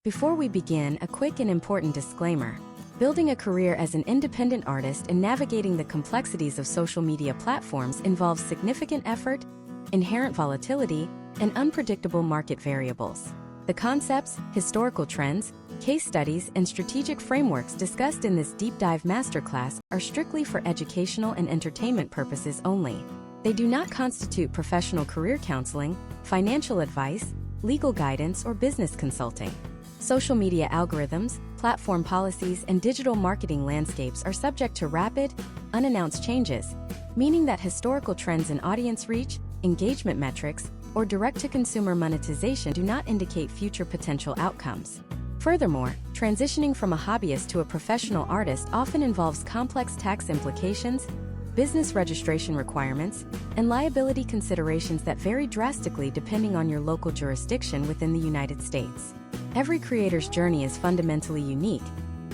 Before we begin, a quick and important disclaimer. Building a career as an independent artist and navigating the complexities of social media platforms involves significant effort, inherent volatility, and unpredictable market variables. The concepts, historical trends, case studies, and strategic frameworks discussed in this deep dive masterclass are strictly for educational and entertainment purposes only. They do not constitute professional career counseling, financial advice, legal guidance, or business consulting. Social media algorithms, platform policies, and digital marketing landscapes are subject to rapid, unannounced changes, meaning that historical trends in audience reach, engagement metrics, or direct-to-consumer monetization do not indicate future potential outcomes. Furthermore, transitioning from a hobbyist to a professional artist often involves complex tax implications, business registration requirements, and liability considerations that vary drastically depending on your local jurisdiction within the United States. Every creator's journey is fundamentally unique,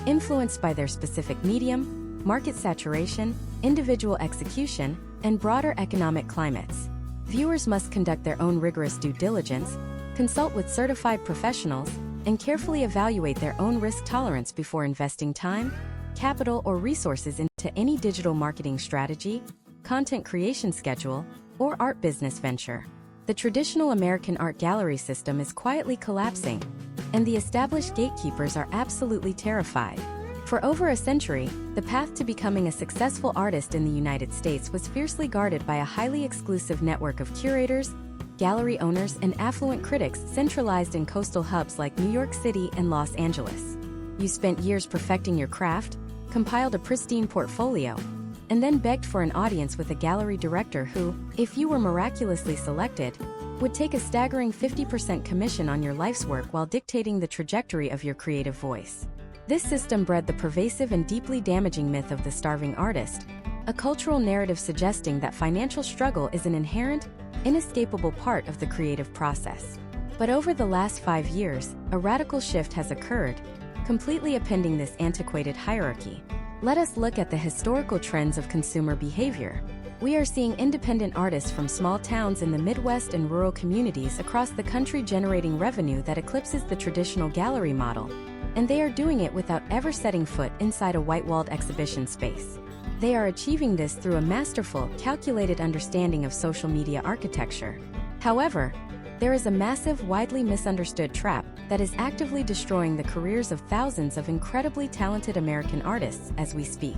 influenced by their specific medium, market saturation, individual execution, and broader economic climates. Viewers must conduct their own rigorous due diligence, consult with certified professionals, and carefully evaluate their own risk tolerance before investing time, capital, or resources into any digital marketing strategy, content creation schedule, or art business venture. The traditional American art gallery system is quietly collapsing, and the established gatekeepers are absolutely terrified. For over a century, the path to becoming a successful artist in the United States was fiercely guarded by a highly exclusive network of curators, gallery owners, and affluent critics centralized in coastal hubs like New York City and Los Angeles. You spent years perfecting your craft, compiled a pristine portfolio, and then begged for an audience with a gallery director who, if you were miraculously selected, would take a staggering 50% commission on your life's work while dictating the trajectory of your creative voice. This system bred the pervasive and deeply damaging myth of the starving artist, a cultural narrative suggesting that financial struggle is an inherent, inescapable part of the creative process. But over the last 5 years, a radical shift has occurred, completely upending this antiquated hierarchy. Let us look at the historical trends of consumer behavior. We are seeing independent artists from small towns in the Midwest and rural communities across the country generating revenue that eclipses the traditional gallery model, and they are doing it without ever setting foot inside a white-walled exhibition space. They are achieving this through a masterful, calculated understanding of social media architecture. However, there is a massive, widely misunderstood trap that is actively destroying the careers of thousands of incredibly talented American artists as we speak.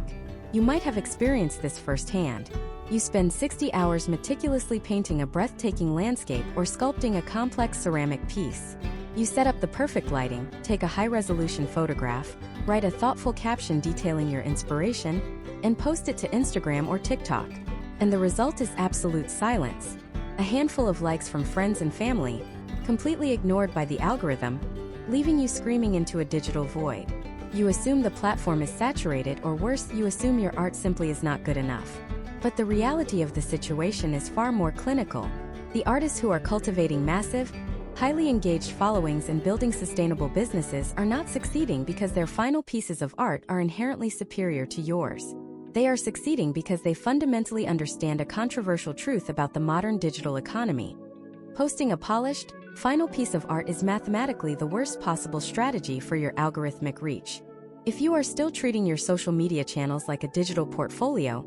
You might have experienced this firsthand. You spend 60 hours meticulously painting a breathtaking landscape or sculpting a complex ceramic piece. You set up the perfect lighting, take a high-resolution photograph, write a thoughtful caption detailing your inspiration, and post it to Instagram or TikTok. And the result is absolute silence. A handful of likes from friends and family, completely ignored by the algorithm, leaving you screaming into a digital void. You assume the platform is saturated, or worse, you assume your art simply is not good enough. But the reality of the situation is far more clinical. The artists who are cultivating massive, highly engaged followings and building sustainable businesses are not succeeding because their final pieces of art are inherently superior to yours. They are succeeding because they fundamentally understand a controversial truth about the modern digital economy. Posting a polished, final piece of art is mathematically the worst possible strategy for your algorithmic reach. If you are still treating your social media channels like a digital portfolio,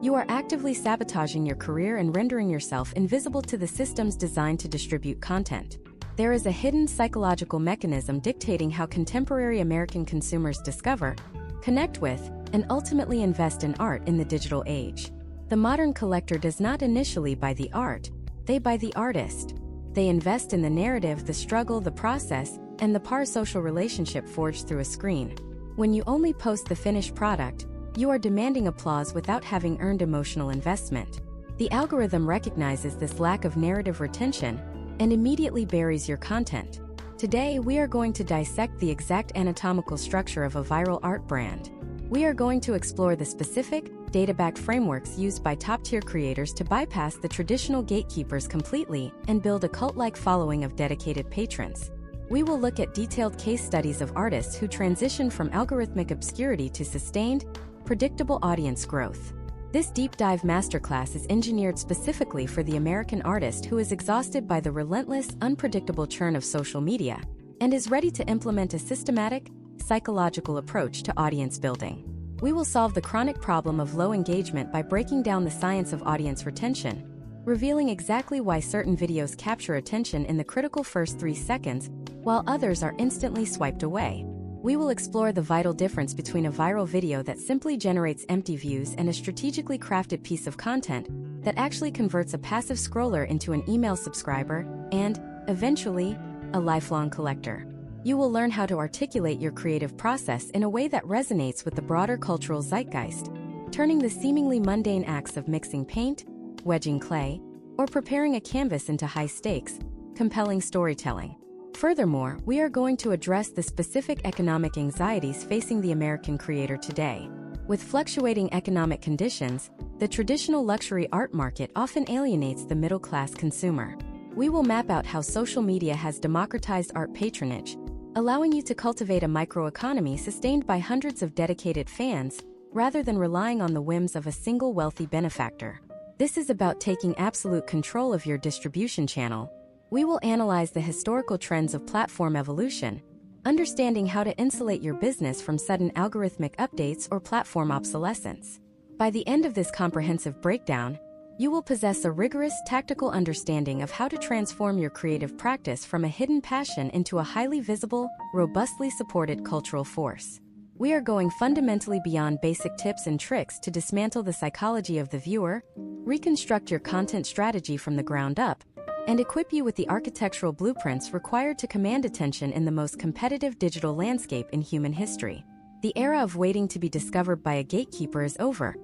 you are actively sabotaging your career and rendering yourself invisible to the systems designed to distribute content. There is a hidden psychological mechanism dictating how contemporary American consumers discover, connect with, and ultimately invest in art in the digital age. The modern collector does not initially buy the art, they buy the artist. They invest in the narrative, the struggle, the process, and the parasocial relationship forged through a screen. When you only post the finished product, you are demanding applause without having earned emotional investment. The algorithm recognizes this lack of narrative retention and immediately buries your content. Today, we are going to dissect the exact anatomical structure of a viral art brand. We are going to explore the specific, data-backed frameworks used by top-tier creators to bypass the traditional gatekeepers completely and build a cult-like following of dedicated patrons. We will look at detailed case studies of artists who transition from algorithmic obscurity to sustained, predictable audience growth. This deep dive masterclass is engineered specifically for the American artist who is exhausted by the relentless, unpredictable churn of social media, and is ready to implement a systematic, psychological approach to audience building. We will solve the chronic problem of low engagement by breaking down the science of audience retention, revealing exactly why certain videos capture attention in the critical first 3 seconds, while others are instantly swiped away. We will explore the vital difference between a viral video that simply generates empty views and a strategically crafted piece of content that actually converts a passive scroller into an email subscriber and, eventually, a lifelong collector. You will learn how to articulate your creative process in a way that resonates with the broader cultural zeitgeist, turning the seemingly mundane acts of mixing paint, wedging clay, or preparing a canvas into high-stakes, compelling storytelling. Furthermore, we are going to address the specific economic anxieties facing the American creator today. With fluctuating economic conditions, the traditional luxury art market often alienates the middle-class consumer. We will map out how social media has democratized art patronage, allowing you to cultivate a microeconomy sustained by hundreds of dedicated fans, rather than relying on the whims of a single wealthy benefactor. This is about taking absolute control of your distribution channel. We will analyze the historical trends of platform evolution, understanding how to insulate your business from sudden algorithmic updates or platform obsolescence. By the end of this comprehensive breakdown, you will possess a rigorous, tactical understanding of how to transform your creative practice from a hidden passion into a highly visible, robustly supported cultural force. We are going fundamentally beyond basic tips and tricks to dismantle the psychology of the viewer, reconstruct your content strategy from the ground up, and equip you with the architectural blueprints required to command attention in the most competitive digital landscape in human history. The era of waiting to be discovered by a gatekeeper is over.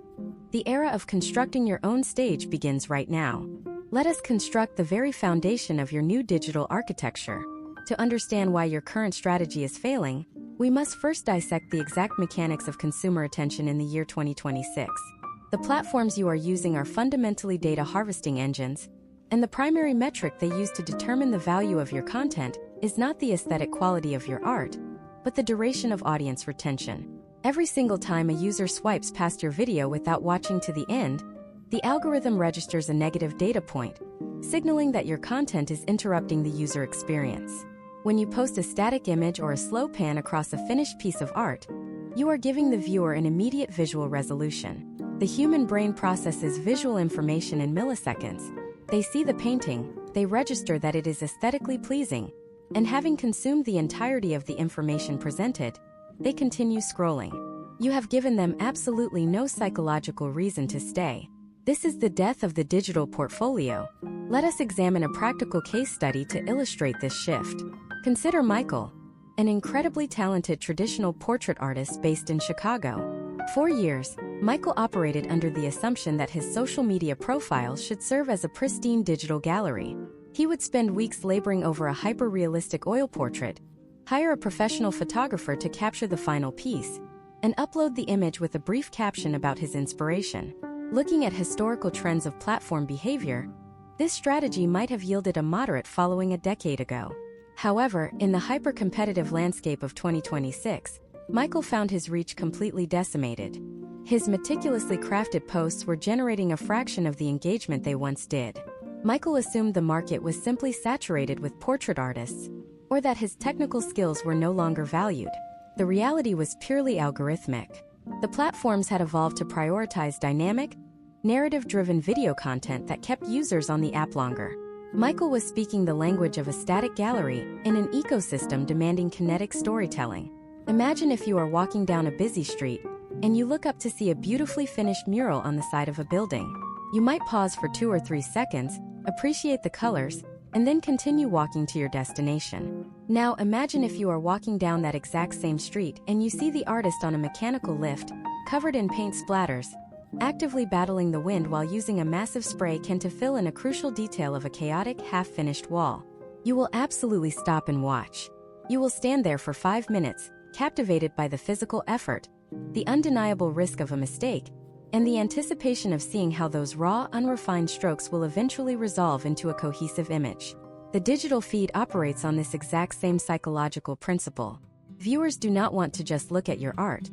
The era of constructing your own stage begins right now. Let us construct the very foundation of your new digital architecture. To understand why your current strategy is failing, we must first dissect the exact mechanics of consumer attention in the year 2026. The platforms you are using are fundamentally data harvesting engines, and the primary metric they use to determine the value of your content is not the aesthetic quality of your art, but the duration of audience retention. Every single time a user swipes past your video without watching to the end, the algorithm registers a negative data point, signaling that your content is interrupting the user experience. When you post a static image or a slow pan across a finished piece of art, you are giving the viewer an immediate visual resolution. The human brain processes visual information in milliseconds. They see the painting, they register that it is aesthetically pleasing, and having consumed the entirety of the information presented, they continue scrolling. You have given them absolutely no psychological reason to stay. This is the death of the digital portfolio. Let us examine a practical case study to illustrate this shift. Consider Michael, an incredibly talented traditional portrait artist based in Chicago. For years, Michael operated under the assumption that his social media profile should serve as a pristine digital gallery. He would spend weeks laboring over a hyper-realistic oil portrait, hire a professional photographer to capture the final piece, and upload the image with a brief caption about his inspiration. Looking at historical trends of platform behavior, this strategy might have yielded a moderate following a decade ago. However, in the hyper-competitive landscape of 2026, Michael found his reach completely decimated. His meticulously crafted posts were generating a fraction of the engagement they once did. Michael assumed the market was simply saturated with portrait artists, or that his technical skills were no longer valued. The reality was purely algorithmic. The platforms had evolved to prioritize dynamic, narrative-driven video content that kept users on the app longer. Michael was speaking the language of a static gallery in an ecosystem demanding kinetic storytelling. Imagine if you are walking down a busy street, and you look up to see a beautifully finished mural on the side of a building. You might pause for 2 or 3 seconds, appreciate the colors, and then continue walking to your destination. Now imagine if you are walking down that exact same street and you see the artist on a mechanical lift, covered in paint splatters, actively battling the wind while using a massive spray can to fill in a crucial detail of a chaotic, half-finished wall. You will absolutely stop and watch. You will stand there for 5 minutes, captivated by the physical effort, the undeniable risk of a mistake, and the anticipation of seeing how those raw, unrefined strokes will eventually resolve into a cohesive image. The digital feed operates on this exact same psychological principle. Viewers do not want to just look at your art.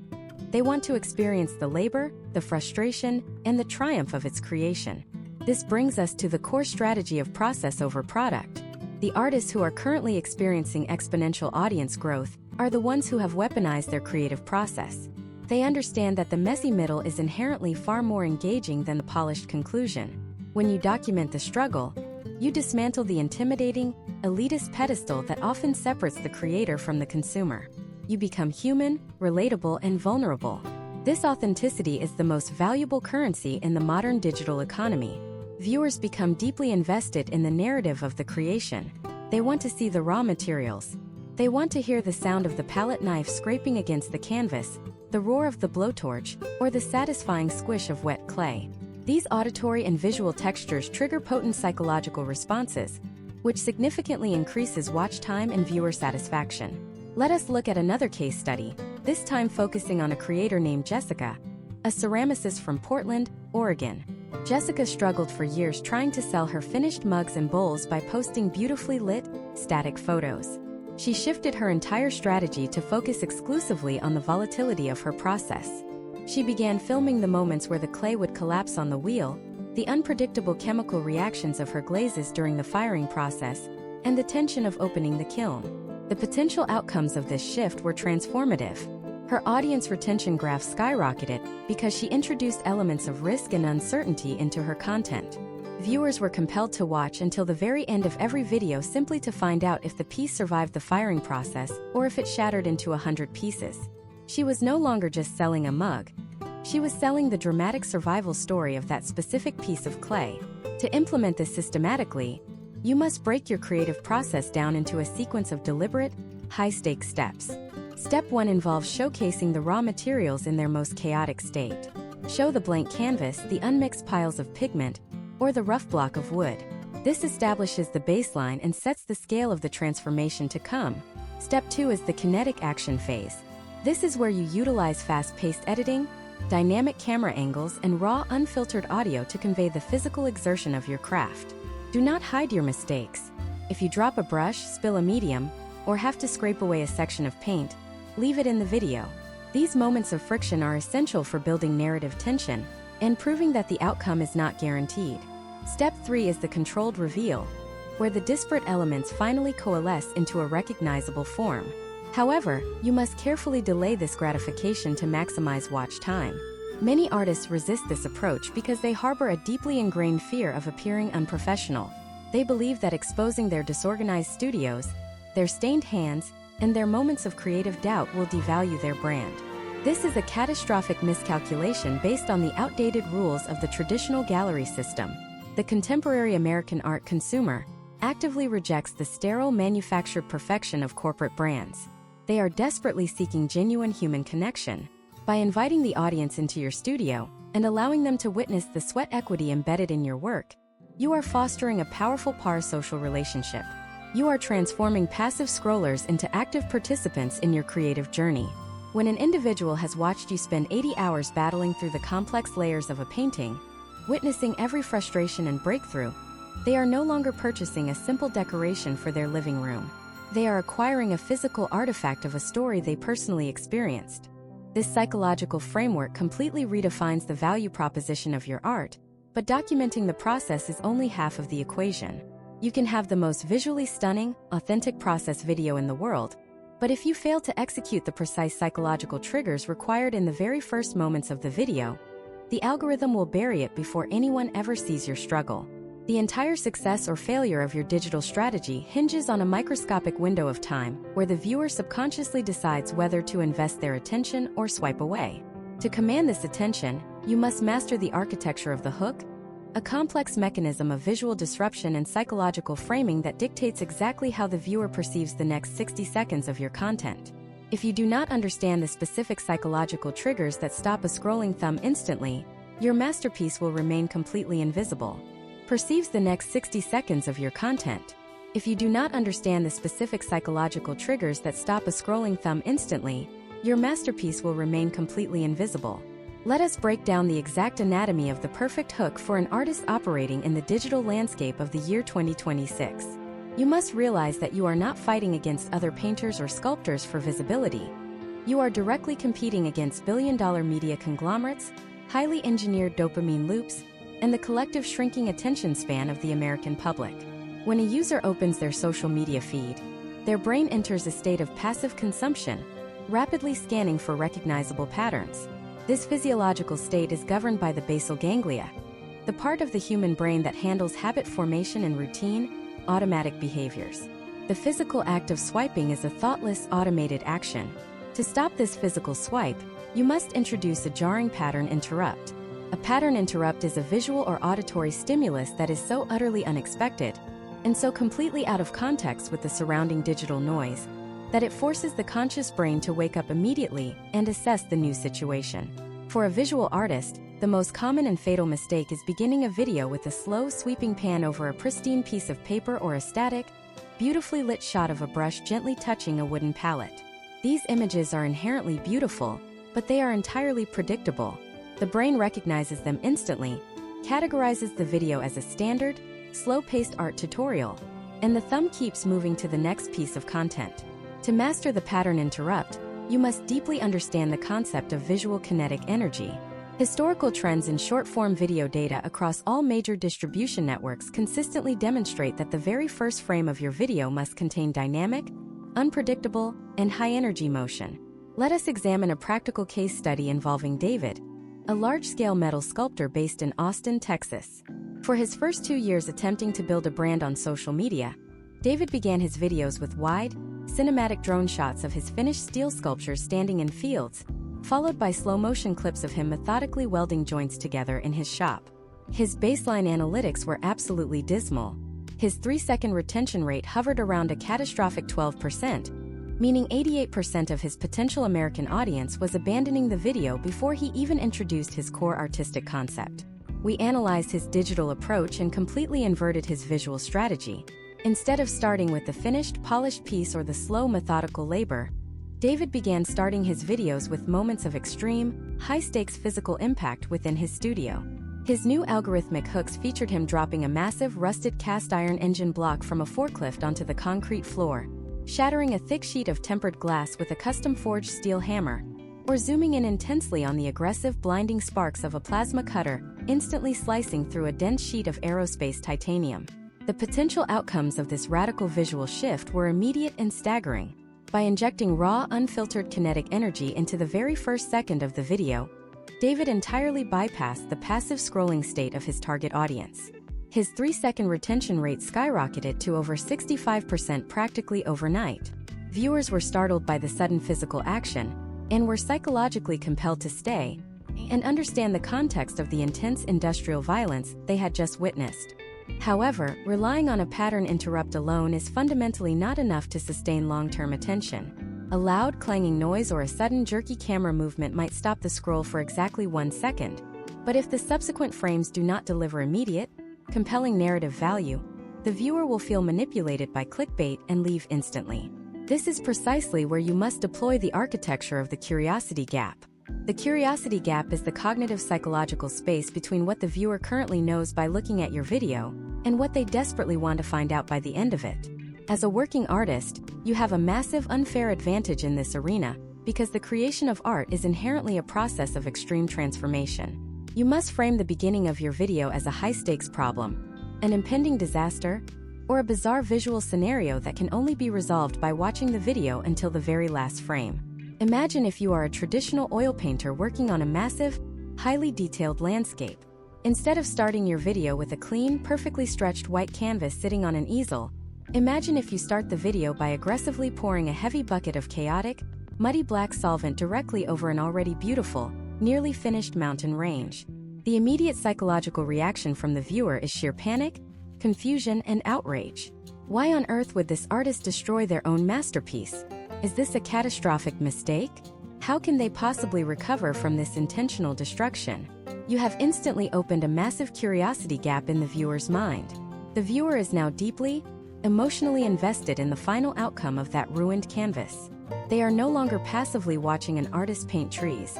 They want to experience the labor, the frustration, and the triumph of its creation. This brings us to the core strategy of process over product. The artists who are currently experiencing exponential audience growth are the ones who have weaponized their creative process. They understand that the messy middle is inherently far more engaging than the polished conclusion. When you document the struggle, you dismantle the intimidating, elitist pedestal that often separates the creator from the consumer. You become human, relatable, and vulnerable. This authenticity is the most valuable currency in the modern digital economy. Viewers become deeply invested in the narrative of the creation. They want to see the raw materials. They want to hear the sound of the palette knife scraping against the canvas, the roar of the blowtorch, or the satisfying squish of wet clay. These auditory and visual textures trigger potent psychological responses, which significantly increases watch time and viewer satisfaction. Let us look at another case study, this time focusing on a creator named Jessica, a ceramicist from Portland, Oregon. Jessica struggled for years trying to sell her finished mugs and bowls by posting beautifully lit, static photos. She shifted her entire strategy to focus exclusively on the volatility of her process. She began filming the moments where the clay would collapse on the wheel, the unpredictable chemical reactions of her glazes during the firing process, and the tension of opening the kiln. The potential outcomes of this shift were transformative. Her audience retention graph skyrocketed because she introduced elements of risk and uncertainty into her content. Viewers were compelled to watch until the very end of every video simply to find out if the piece survived the firing process or if it shattered into 100 pieces. She was no longer just selling a mug. She was selling the dramatic survival story of that specific piece of clay. To implement this systematically, you must break your creative process down into a sequence of deliberate, high-stakes steps. Step 1 involves showcasing the raw materials in their most chaotic state. Show the blank canvas, the unmixed piles of pigment, or the rough block of wood. This establishes the baseline and sets the scale of the transformation to come. Step 2 is the kinetic action phase. This is where you utilize fast-paced editing, dynamic camera angles, and raw, unfiltered audio to convey the physical exertion of your craft. Do not hide your mistakes. If you drop a brush, spill a medium, or have to scrape away a section of paint, leave it in the video. These moments of friction are essential for building narrative tension and proving that the outcome is not guaranteed. Step 3 is the controlled reveal, where the disparate elements finally coalesce into a recognizable form. However, you must carefully delay this gratification to maximize watch time. Many artists resist this approach because they harbor a deeply ingrained fear of appearing unprofessional. They believe that exposing their disorganized studios, their stained hands, and their moments of creative doubt will devalue their brand. This is a catastrophic miscalculation based on the outdated rules of the traditional gallery system. The contemporary American art consumer actively rejects the sterile manufactured perfection of corporate brands. They are desperately seeking genuine human connection. By inviting the audience into your studio and allowing them to witness the sweat equity embedded in your work, you are fostering a powerful parasocial relationship. You are transforming passive scrollers into active participants in your creative journey. When an individual has watched you spend 80 hours battling through the complex layers of a painting, witnessing every frustration and breakthrough, they are no longer purchasing a simple decoration for their living room. They are acquiring a physical artifact of a story they personally experienced. This psychological framework completely redefines the value proposition of your art, but documenting the process is only half of the equation. You can have the most visually stunning, authentic process video in the world, but if you fail to execute the precise psychological triggers required in the very first moments of the video, the algorithm will bury it before anyone ever sees your struggle. The entire success or failure of your digital strategy hinges on a microscopic window of time where the viewer subconsciously decides whether to invest their attention or swipe away. To command this attention, you must master the architecture of the hook, a complex mechanism of visual disruption and psychological framing that dictates exactly how the viewer perceives the next 60 seconds of your content. If you do not understand the specific psychological triggers that stop a scrolling thumb instantly, your masterpiece will remain completely invisible. Perceives the next 60 seconds of your content. If you do not understand the specific psychological triggers that stop a scrolling thumb instantly, your masterpiece will remain completely invisible. Let us break down the exact anatomy of the perfect hook for an artist operating in the digital landscape of the year 2026. You must realize that you are not fighting against other painters or sculptors for visibility. You are directly competing against billion-dollar media conglomerates, highly engineered dopamine loops, and the collective shrinking attention span of the American public. When a user opens their social media feed, their brain enters a state of passive consumption, rapidly scanning for recognizable patterns. This physiological state is governed by the basal ganglia, the part of the human brain that handles habit formation and routine, automatic behaviors. The physical act of swiping is a thoughtless, automated action. To stop this physical swipe, you must introduce a jarring pattern interrupt. A pattern interrupt is a visual or auditory stimulus that is so utterly unexpected, and so completely out of context with the surrounding digital noise, that it forces the conscious brain to wake up immediately and assess the new situation. For a visual artist, the most common and fatal mistake is beginning a video with a slow, sweeping pan over a pristine piece of paper or a static, beautifully lit shot of a brush gently touching a wooden palette. These images are inherently beautiful, but they are entirely predictable. The brain recognizes them instantly, categorizes the video as a standard, slow-paced art tutorial, and the thumb keeps moving to the next piece of content. To master the pattern interrupt, you must deeply understand the concept of visual kinetic energy. Historical trends in short-form video data across all major distribution networks consistently demonstrate that the very first frame of your video must contain dynamic, unpredictable, and high-energy motion. Let us examine a practical case study involving David, a large-scale metal sculptor based in Austin, Texas. For his first 2 years attempting to build a brand on social media, David began his videos with wide, cinematic drone shots of his finished steel sculptures standing in fields, followed by slow-motion clips of him methodically welding joints together in his shop. His baseline analytics were absolutely dismal. His 3-second retention rate hovered around a catastrophic 12%, meaning 88% of his potential American audience was abandoning the video before he even introduced his core artistic concept. We analyzed his digital approach and completely inverted his visual strategy. Instead of starting with the finished, polished piece or the slow, methodical labor, David began starting his videos with moments of extreme, high-stakes physical impact within his studio. His new algorithmic hooks featured him dropping a massive, rusted cast-iron engine block from a forklift onto the concrete floor, shattering a thick sheet of tempered glass with a custom-forged steel hammer, or zooming in intensely on the aggressive, blinding sparks of a plasma cutter, instantly slicing through a dense sheet of aerospace titanium. The potential outcomes of this radical visual shift were immediate and staggering. By injecting raw, unfiltered kinetic energy into the very first second of the video, David entirely bypassed the passive scrolling state of his target audience. His 3-second retention rate skyrocketed to over 65% practically overnight. Viewers were startled by the sudden physical action, and were psychologically compelled to stay and understand the context of the intense industrial violence they had just witnessed. However, relying on a pattern interrupt alone is fundamentally not enough to sustain long-term attention. A loud, clanging noise or a sudden, jerky camera movement might stop the scroll for exactly 1 second, but if the subsequent frames do not deliver immediate, compelling narrative value, the viewer will feel manipulated by clickbait and leave instantly. This is precisely where you must deploy the architecture of the curiosity gap. The curiosity gap is the cognitive psychological space between what the viewer currently knows by looking at your video and what they desperately want to find out by the end of it. As a working artist, you have a massive unfair advantage in this arena because the creation of art is inherently a process of extreme transformation. You must frame the beginning of your video as a high-stakes problem, an impending disaster, or a bizarre visual scenario that can only be resolved by watching the video until the very last frame. Imagine if you are a traditional oil painter working on a massive, highly detailed landscape. Instead of starting your video with a clean, perfectly stretched white canvas sitting on an easel, imagine if you start the video by aggressively pouring a heavy bucket of chaotic, muddy black solvent directly over an already beautiful, nearly finished mountain range. The immediate psychological reaction from the viewer is sheer panic, confusion, and outrage. Why on earth would this artist destroy their own masterpiece? Is this a catastrophic mistake? How can they possibly recover from this intentional destruction? You have instantly opened a massive curiosity gap in the viewer's mind. The viewer is now deeply, emotionally invested in the final outcome of that ruined canvas. They are no longer passively watching an artist paint trees.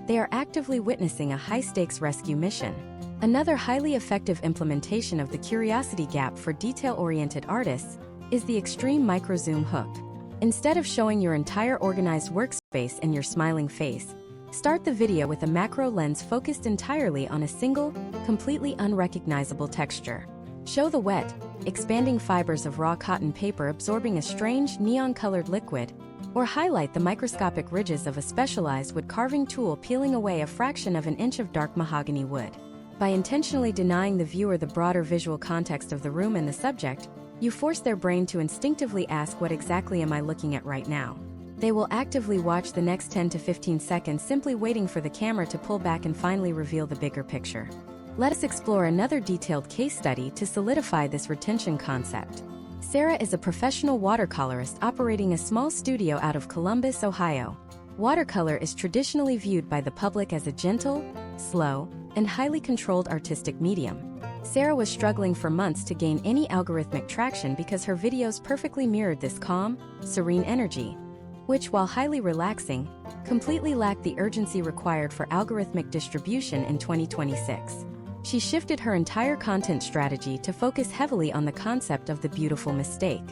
They are actively witnessing a high-stakes rescue mission. Another highly effective implementation of the curiosity gap for detail-oriented artists is the extreme micro-zoom hook. Instead of showing your entire organized workspace and your smiling face, start the video with a macro lens focused entirely on a single, completely unrecognizable texture. Show the wet, expanding fibers of raw cotton paper absorbing a strange neon-colored liquid, or highlight the microscopic ridges of a specialized wood carving tool peeling away a fraction of an inch of dark mahogany wood. By intentionally denying the viewer the broader visual context of the room and the subject, you force their brain to instinctively ask, what exactly am I looking at right now? They will actively watch the next 10 to 15 seconds simply waiting for the camera to pull back and finally reveal the bigger picture. Let us explore another detailed case study to solidify this retention concept. Sarah is a professional watercolorist operating a small studio out of Columbus, Ohio. Watercolor is traditionally viewed by the public as a gentle, slow, and highly controlled artistic medium. Sarah was struggling for months to gain any algorithmic traction because her videos perfectly mirrored this calm, serene energy, which, while highly relaxing, completely lacked the urgency required for algorithmic distribution in 2026. She shifted her entire content strategy to focus heavily on the concept of the beautiful mistake.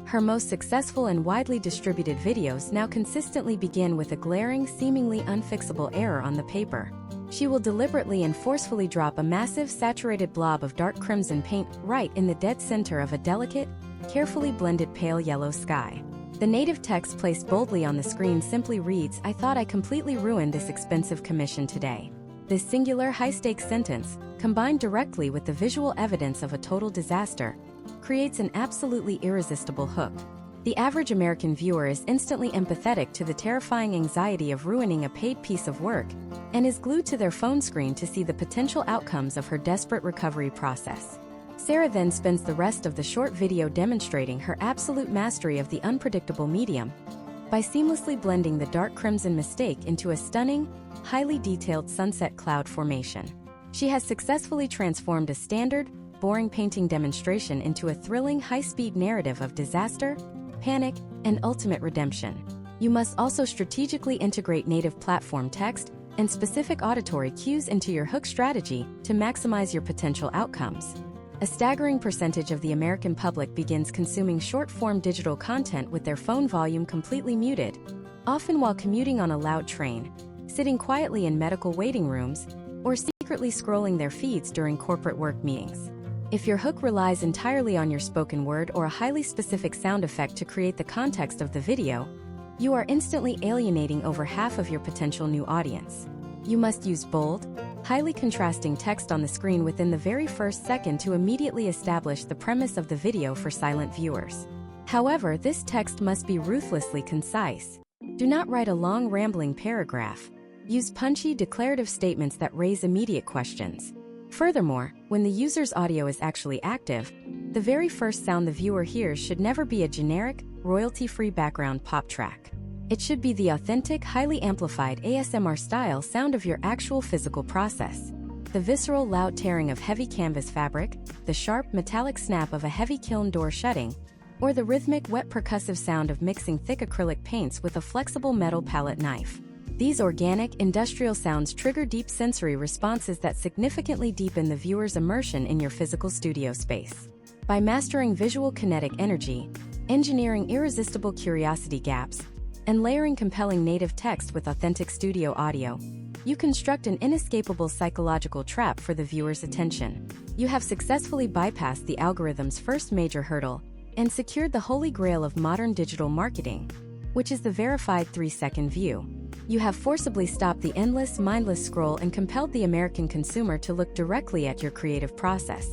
Her most successful and widely distributed videos now consistently begin with a glaring, seemingly unfixable error on the paper. She will deliberately and forcefully drop a massive saturated blob of dark crimson paint right in the dead center of a delicate, carefully blended pale yellow sky. The native text placed boldly on the screen simply reads, "I thought I completely ruined this expensive commission today." This singular high-stakes sentence, combined directly with the visual evidence of a total disaster, creates an absolutely irresistible hook. The average American viewer is instantly empathetic to the terrifying anxiety of ruining a paid piece of work and is glued to their phone screen to see the potential outcomes of her desperate recovery process. Sarah then spends the rest of the short video demonstrating her absolute mastery of the unpredictable medium by seamlessly blending the dark crimson mistake into a stunning, highly detailed sunset cloud formation. She has successfully transformed a standard, boring painting demonstration into a thrilling, high-speed narrative of disaster, panic, and ultimate redemption. You must also strategically integrate native platform text and specific auditory cues into your hook strategy to maximize your potential outcomes. A staggering percentage of the American public begins consuming short-form digital content with their phone volume completely muted, often while commuting on a loud train, sitting quietly in medical waiting rooms, or secretly scrolling their feeds during corporate work meetings. If your hook relies entirely on your spoken word or a highly specific sound effect to create the context of the video, you are instantly alienating over half of your potential new audience. You must use bold, highly contrasting text on the screen within the very first second to immediately establish the premise of the video for silent viewers. However, this text must be ruthlessly concise. Do not write a long, rambling paragraph. Use punchy, declarative statements that raise immediate questions. Furthermore, when the user's audio is actually active, the very first sound the viewer hears should never be a generic, royalty-free background pop track. It should be the authentic, highly amplified ASMR-style sound of your actual physical process. The visceral, loud tearing of heavy canvas fabric, the sharp, metallic snap of a heavy kiln door shutting, or the rhythmic, wet percussive sound of mixing thick acrylic paints with a flexible metal palette knife. These organic, industrial sounds trigger deep sensory responses that significantly deepen the viewer's immersion in your physical studio space. By mastering visual kinetic energy, engineering irresistible curiosity gaps, and layering compelling native text with authentic studio audio, you construct an inescapable psychological trap for the viewer's attention. You have successfully bypassed the algorithm's first major hurdle and secured the holy grail of modern digital marketing, which is the verified 3-second view. You have forcibly stopped the endless, mindless scroll and compelled the American consumer to look directly at your creative process.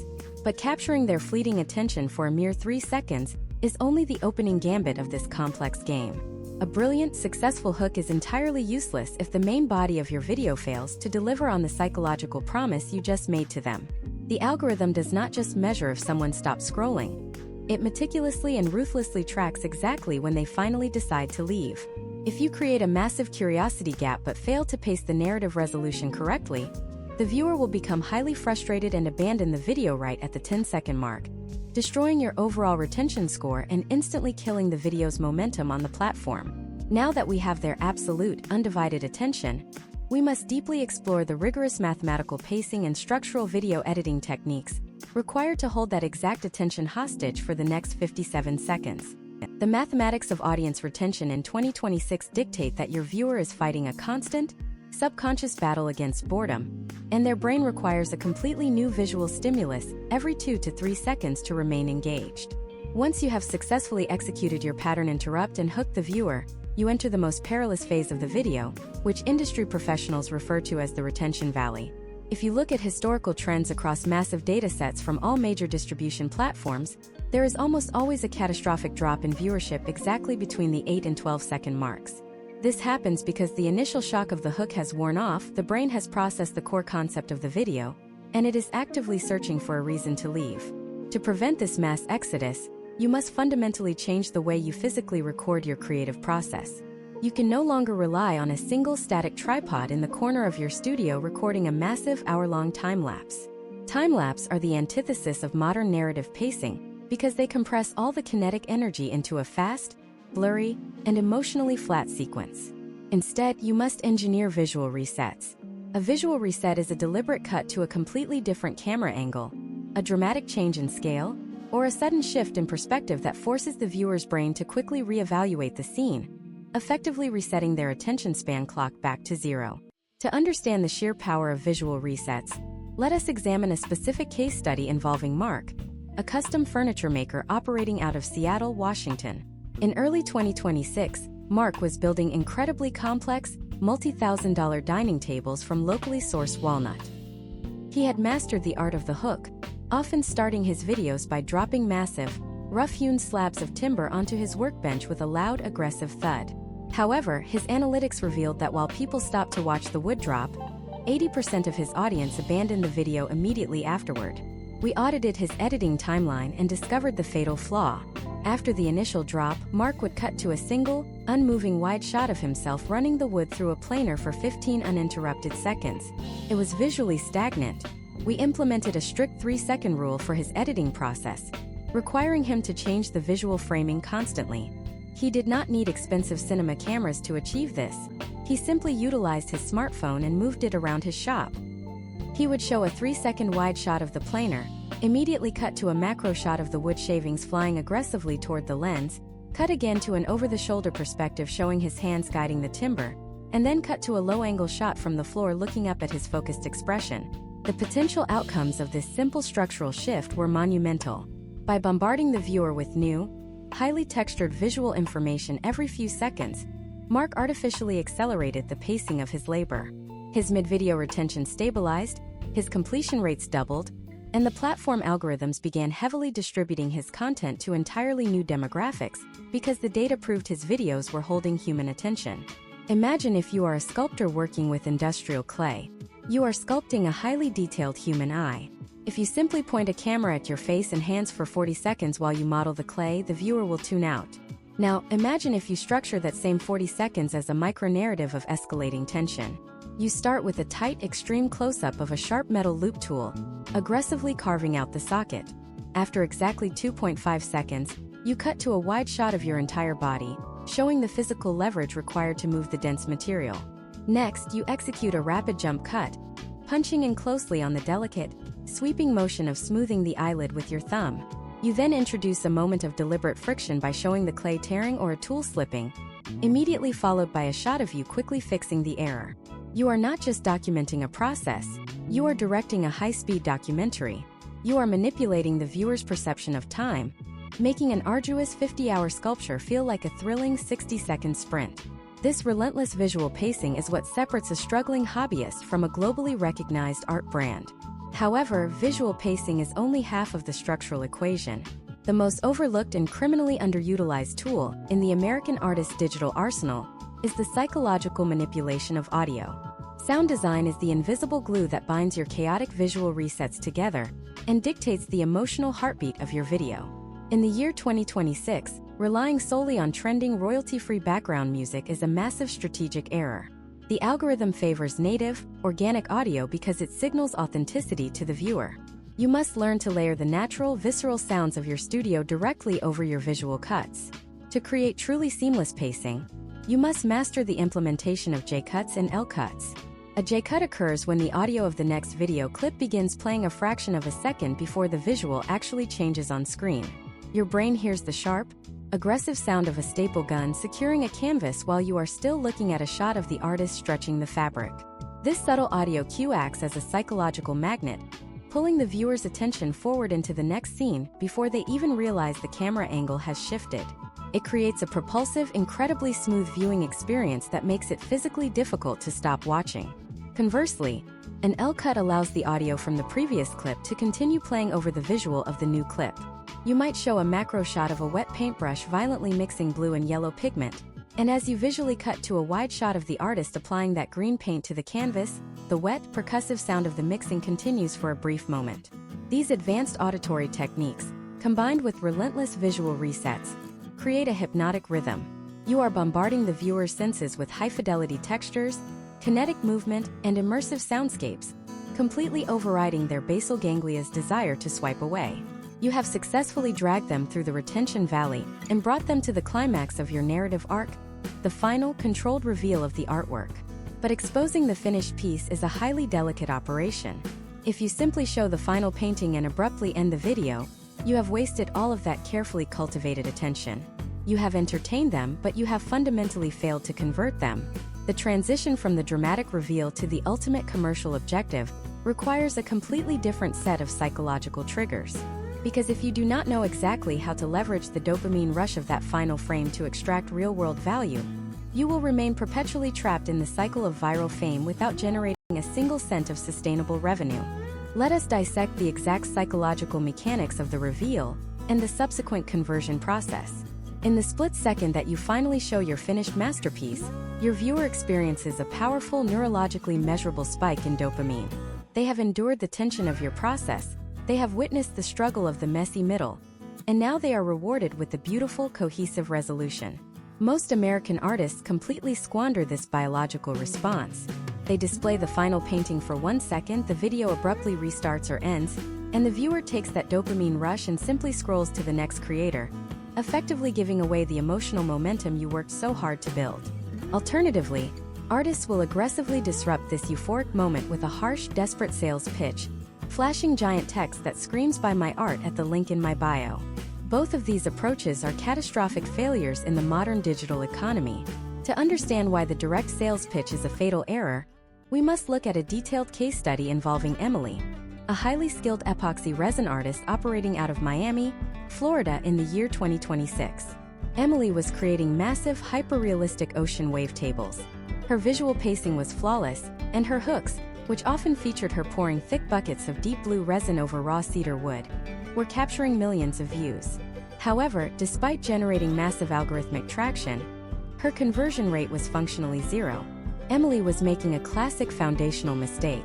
But capturing their fleeting attention for a mere 3 seconds is only the opening gambit of this complex game. A brilliant, successful hook is entirely useless if the main body of your video fails to deliver on the psychological promise you just made to them. The algorithm does not just measure if someone stops scrolling. It meticulously and ruthlessly tracks exactly when they finally decide to leave. If you create a massive curiosity gap but fail to pace the narrative resolution correctly, the viewer will become highly frustrated and abandon the video right at the 10-second mark, destroying your overall retention score and instantly killing the video's momentum on the platform. Now that we have their absolute, undivided attention, we must deeply explore the rigorous mathematical pacing and structural video editing techniques required to hold that exact attention hostage for the next 57 seconds. The mathematics of audience retention in 2026 dictate that your viewer is fighting a constant, subconscious battle against boredom, and their brain requires a completely new visual stimulus every 2 to 3 seconds to remain engaged. Once you have successfully executed your pattern interrupt and hooked the viewer, you enter the most perilous phase of the video, which industry professionals refer to as the retention valley. If you look at historical trends across massive datasets from all major distribution platforms, there is almost always a catastrophic drop in viewership exactly between the 8 and 12-second marks. This happens because the initial shock of the hook has worn off, the brain has processed the core concept of the video, and it is actively searching for a reason to leave. To prevent this mass exodus, you must fundamentally change the way you physically record your creative process. You can no longer rely on a single static tripod in the corner of your studio recording a massive hour-long time-lapse. Time-lapse are the antithesis of modern narrative pacing because they compress all the kinetic energy into a fast, blurry, and emotionally flat sequence. Instead, you must engineer visual resets. A visual reset is a deliberate cut to a completely different camera angle, a dramatic change in scale, or a sudden shift in perspective that forces the viewer's brain to quickly reevaluate the scene, effectively resetting their attention span clock back to zero. To understand the sheer power of visual resets, let us examine a specific case study involving Mark, a custom furniture maker operating out of Seattle, Washington. In early 2026, Mark was building incredibly complex, multi-thousand-dollar dining tables from locally sourced walnut. He had mastered the art of the hook, often starting his videos by dropping massive, rough-hewn slabs of timber onto his workbench with a loud, aggressive thud. However, his analytics revealed that while people stopped to watch the wood drop, 80% of his audience abandoned the video immediately afterward. We audited his editing timeline and discovered the fatal flaw. After the initial drop, Mark would cut to a single, unmoving wide shot of himself running the wood through a planer for 15 uninterrupted seconds. It was visually stagnant. We implemented a strict 3-second rule for his editing process, requiring him to change the visual framing constantly. He did not need expensive cinema cameras to achieve this. He simply utilized his smartphone and moved it around his shop. He would show a 3-second wide shot of the planer, immediately cut to a macro shot of the wood shavings flying aggressively toward the lens, cut again to an over-the-shoulder perspective showing his hands guiding the timber, and then cut to a low-angle shot from the floor looking up at his focused expression. The potential outcomes of this simple structural shift were monumental. By bombarding the viewer with new, highly textured visual information every few seconds, Mark artificially accelerated the pacing of his labor. His mid-video retention stabilized, his completion rates doubled, and the platform algorithms began heavily distributing his content to entirely new demographics because the data proved his videos were holding human attention. Imagine if you are a sculptor working with industrial clay. You are sculpting a highly detailed human eye. If you simply point a camera at your face and hands for 40 seconds while you model the clay, the viewer will tune out. Now, imagine if you structure that same 40 seconds as a micro-narrative of escalating tension. You start with a tight, extreme close-up of a sharp metal loop tool, aggressively carving out the socket. After exactly 2.5 seconds, you cut to a wide shot of your entire body, showing the physical leverage required to move the dense material. Next, you execute a rapid jump cut, punching in closely on the delicate, sweeping motion of smoothing the eyelid with your thumb. You then introduce a moment of deliberate friction by showing the clay tearing or a tool slipping, immediately followed by a shot of you quickly fixing the error. You are not just documenting a process, you are directing a high-speed documentary. You are manipulating the viewer's perception of time, making an arduous 50-hour sculpture feel like a thrilling 60-second sprint. This relentless visual pacing is what separates a struggling hobbyist from a globally recognized art brand. However, visual pacing is only half of the structural equation. The most overlooked and criminally underutilized tool in the American artist's digital arsenal is the psychological manipulation of audio. Sound design is the invisible glue that binds your chaotic visual resets together and dictates the emotional heartbeat of your video. In the year 2026, relying solely on trending royalty-free background music is a massive strategic error. The algorithm favors native, organic audio because it signals authenticity to the viewer. You must learn to layer the natural, visceral sounds of your studio directly over your visual cuts. To create truly seamless pacing, you must master the implementation of J-cuts and L-cuts. A J-cut occurs when the audio of the next video clip begins playing a fraction of a second before the visual actually changes on screen. Your brain hears the sharp, aggressive sound of a staple gun securing a canvas while you are still looking at a shot of the artist stretching the fabric. This subtle audio cue acts as a psychological magnet, pulling the viewer's attention forward into the next scene before they even realize the camera angle has shifted. It creates a propulsive, incredibly smooth viewing experience that makes it physically difficult to stop watching. Conversely, an L-cut allows the audio from the previous clip to continue playing over the visual of the new clip. You might show a macro shot of a wet paintbrush violently mixing blue and yellow pigment, and as you visually cut to a wide shot of the artist applying that green paint to the canvas, the wet, percussive sound of the mixing continues for a brief moment. These advanced auditory techniques, combined with relentless visual resets, create a hypnotic rhythm. You are bombarding the viewer's senses with high-fidelity textures, kinetic movement, and immersive soundscapes, completely overriding their basal ganglia's desire to swipe away. You have successfully dragged them through the retention valley and brought them to the climax of your narrative arc, the final, controlled reveal of the artwork. But exposing the finished piece is a highly delicate operation. If you simply show the final painting and abruptly end the video, you have wasted all of that carefully cultivated attention. You have entertained them, but you have fundamentally failed to convert them. The transition from the dramatic reveal to the ultimate commercial objective requires a completely different set of psychological triggers. Because if you do not know exactly how to leverage the dopamine rush of that final frame to extract real-world value, you will remain perpetually trapped in the cycle of viral fame without generating a single cent of sustainable revenue. Let us dissect the exact psychological mechanics of the reveal and the subsequent conversion process. In the split second that you finally show your finished masterpiece, your viewer experiences a powerful neurologically measurable spike in dopamine. They have endured the tension of your process, they have witnessed the struggle of the messy middle, and now they are rewarded with the beautiful, cohesive resolution. Most American artists completely squander this biological response. They display the final painting for 1 second, the video abruptly restarts or ends, and the viewer takes that dopamine rush and simply scrolls to the next creator, effectively giving away the emotional momentum you worked so hard to build. Alternatively, artists will aggressively disrupt this euphoric moment with a harsh, desperate sales pitch, flashing giant text that screams "Buy my art" at the link in my bio. Both of these approaches are catastrophic failures in the modern digital economy. To understand why the direct sales pitch is a fatal error, we must look at a detailed case study involving Emily, a highly skilled epoxy resin artist operating out of Miami, Florida in the year 2026. Emily was creating massive, hyper-realistic ocean wave tables. Her visual pacing was flawless, and her hooks, which often featured her pouring thick buckets of deep blue resin over raw cedar wood, were capturing millions of views. However, despite generating massive algorithmic traction, her conversion rate was functionally zero. Emily was making a classic foundational mistake.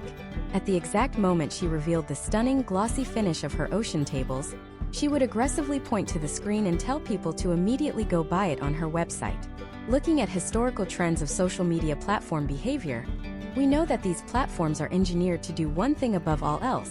At the exact moment she revealed the stunning, glossy finish of her ocean tables, she would aggressively point to the screen and tell people to immediately go buy it on her website. Looking at historical trends of social media platform behavior, we know that these platforms are engineered to do one thing above all else: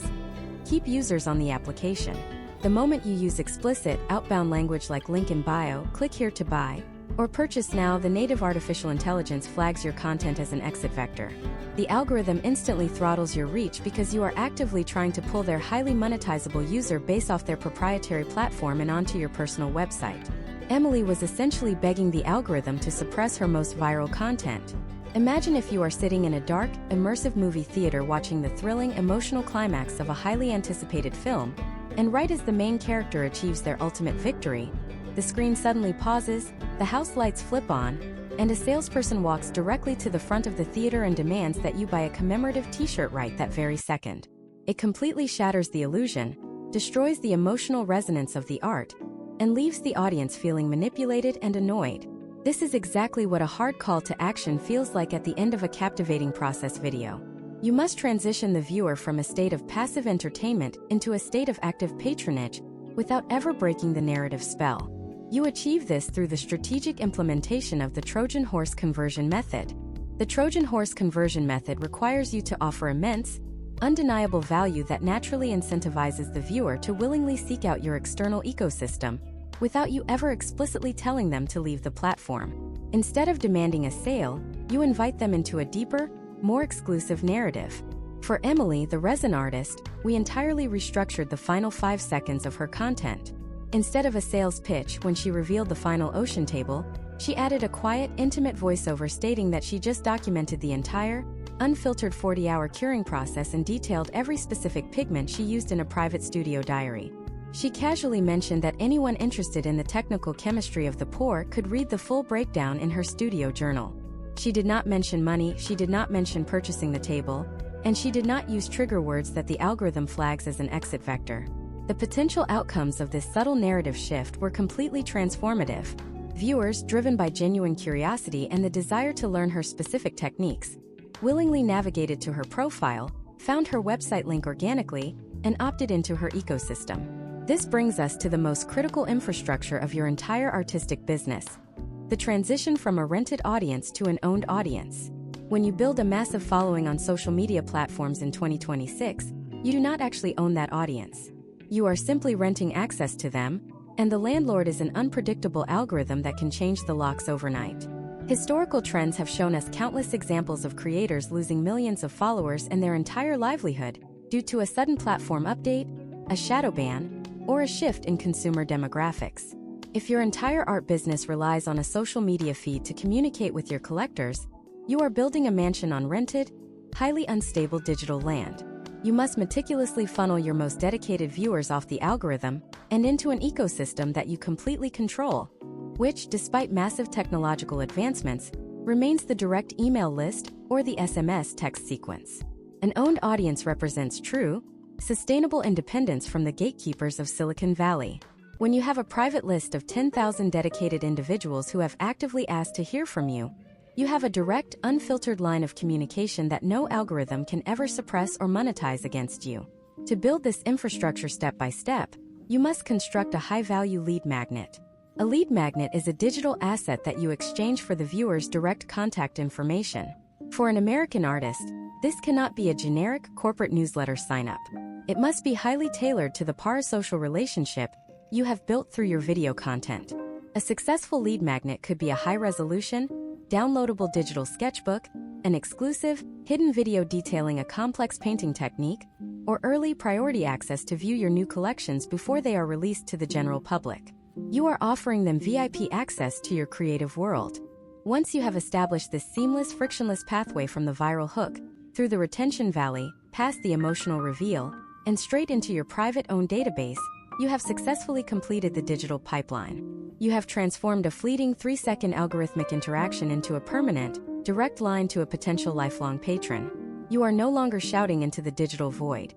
keep users on the application. The moment you use explicit, outbound language like link in bio, click here to buy, or purchase now, the native artificial intelligence flags your content as an exit vector. The algorithm instantly throttles your reach because you are actively trying to pull their highly monetizable user base off their proprietary platform and onto your personal website. Emily was essentially begging the algorithm to suppress her most viral content. Imagine if you are sitting in a dark, immersive movie theater watching the thrilling, emotional climax of a highly anticipated film, and right as the main character achieves their ultimate victory, the screen suddenly pauses, the house lights flip on, and a salesperson walks directly to the front of the theater and demands that you buy a commemorative t-shirt right that very second. It completely shatters the illusion, destroys the emotional resonance of the art, and leaves the audience feeling manipulated and annoyed. This is exactly what a hard call to action feels like at the end of a captivating process video. You must transition the viewer from a state of passive entertainment into a state of active patronage without ever breaking the narrative spell. You achieve this through the strategic implementation of the Trojan horse conversion method. The Trojan horse conversion method requires you to offer immense, undeniable value that naturally incentivizes the viewer to willingly seek out your external ecosystem, without you ever explicitly telling them to leave the platform. Instead of demanding a sale, you invite them into a deeper, more exclusive narrative. For Emily, the resin artist, we entirely restructured the final 5 seconds of her content. Instead of a sales pitch when she revealed the final ocean table, she added a quiet, intimate voiceover stating that she just documented the entire, unfiltered 40-hour curing process and detailed every specific pigment she used in a private studio diary. She casually mentioned that anyone interested in the technical chemistry of the pour could read the full breakdown in her studio journal. She did not mention money, she did not mention purchasing the table, and she did not use trigger words that the algorithm flags as an exit vector. The potential outcomes of this subtle narrative shift were completely transformative. Viewers, driven by genuine curiosity and the desire to learn her specific techniques, willingly navigated to her profile, found her website link organically, and opted into her ecosystem. This brings us to the most critical infrastructure of your entire artistic business: the transition from a rented audience to an owned audience. When you build a massive following on social media platforms in 2026, you do not actually own that audience. You are simply renting access to them, and the landlord is an unpredictable algorithm that can change the locks overnight. Historical trends have shown us countless examples of creators losing millions of followers and their entire livelihood due to a sudden platform update, a shadow ban, or a shift in consumer demographics. If your entire art business relies on a social media feed to communicate with your collectors, you are building a mansion on rented, highly unstable digital land. You must meticulously funnel your most dedicated viewers off the algorithm and into an ecosystem that you completely control, which, despite massive technological advancements, remains the direct email list or the SMS text sequence. An owned audience represents true, sustainable independence from the gatekeepers of Silicon Valley. When you have a private list of 10,000 dedicated individuals who have actively asked to hear from you, you have a direct, unfiltered line of communication that no algorithm can ever suppress or monetize against you. To build this infrastructure step by step, you must construct a high-value lead magnet. A lead magnet is a digital asset that you exchange for the viewer's direct contact information. For an American artist, this cannot be a generic corporate newsletter sign-up. It must be highly tailored to the parasocial relationship you have built through your video content. A successful lead magnet could be a high-resolution, downloadable digital sketchbook, an exclusive, hidden video detailing a complex painting technique, or early priority access to view your new collections before they are released to the general public. You are offering them VIP access to your creative world. Once you have established this seamless, frictionless pathway from the viral hook, through the retention valley, past the emotional reveal, and straight into your private-owned database, you have successfully completed the digital pipeline. You have transformed a fleeting 3-second algorithmic interaction into a permanent, direct line to a potential lifelong patron. You are no longer shouting into the digital void.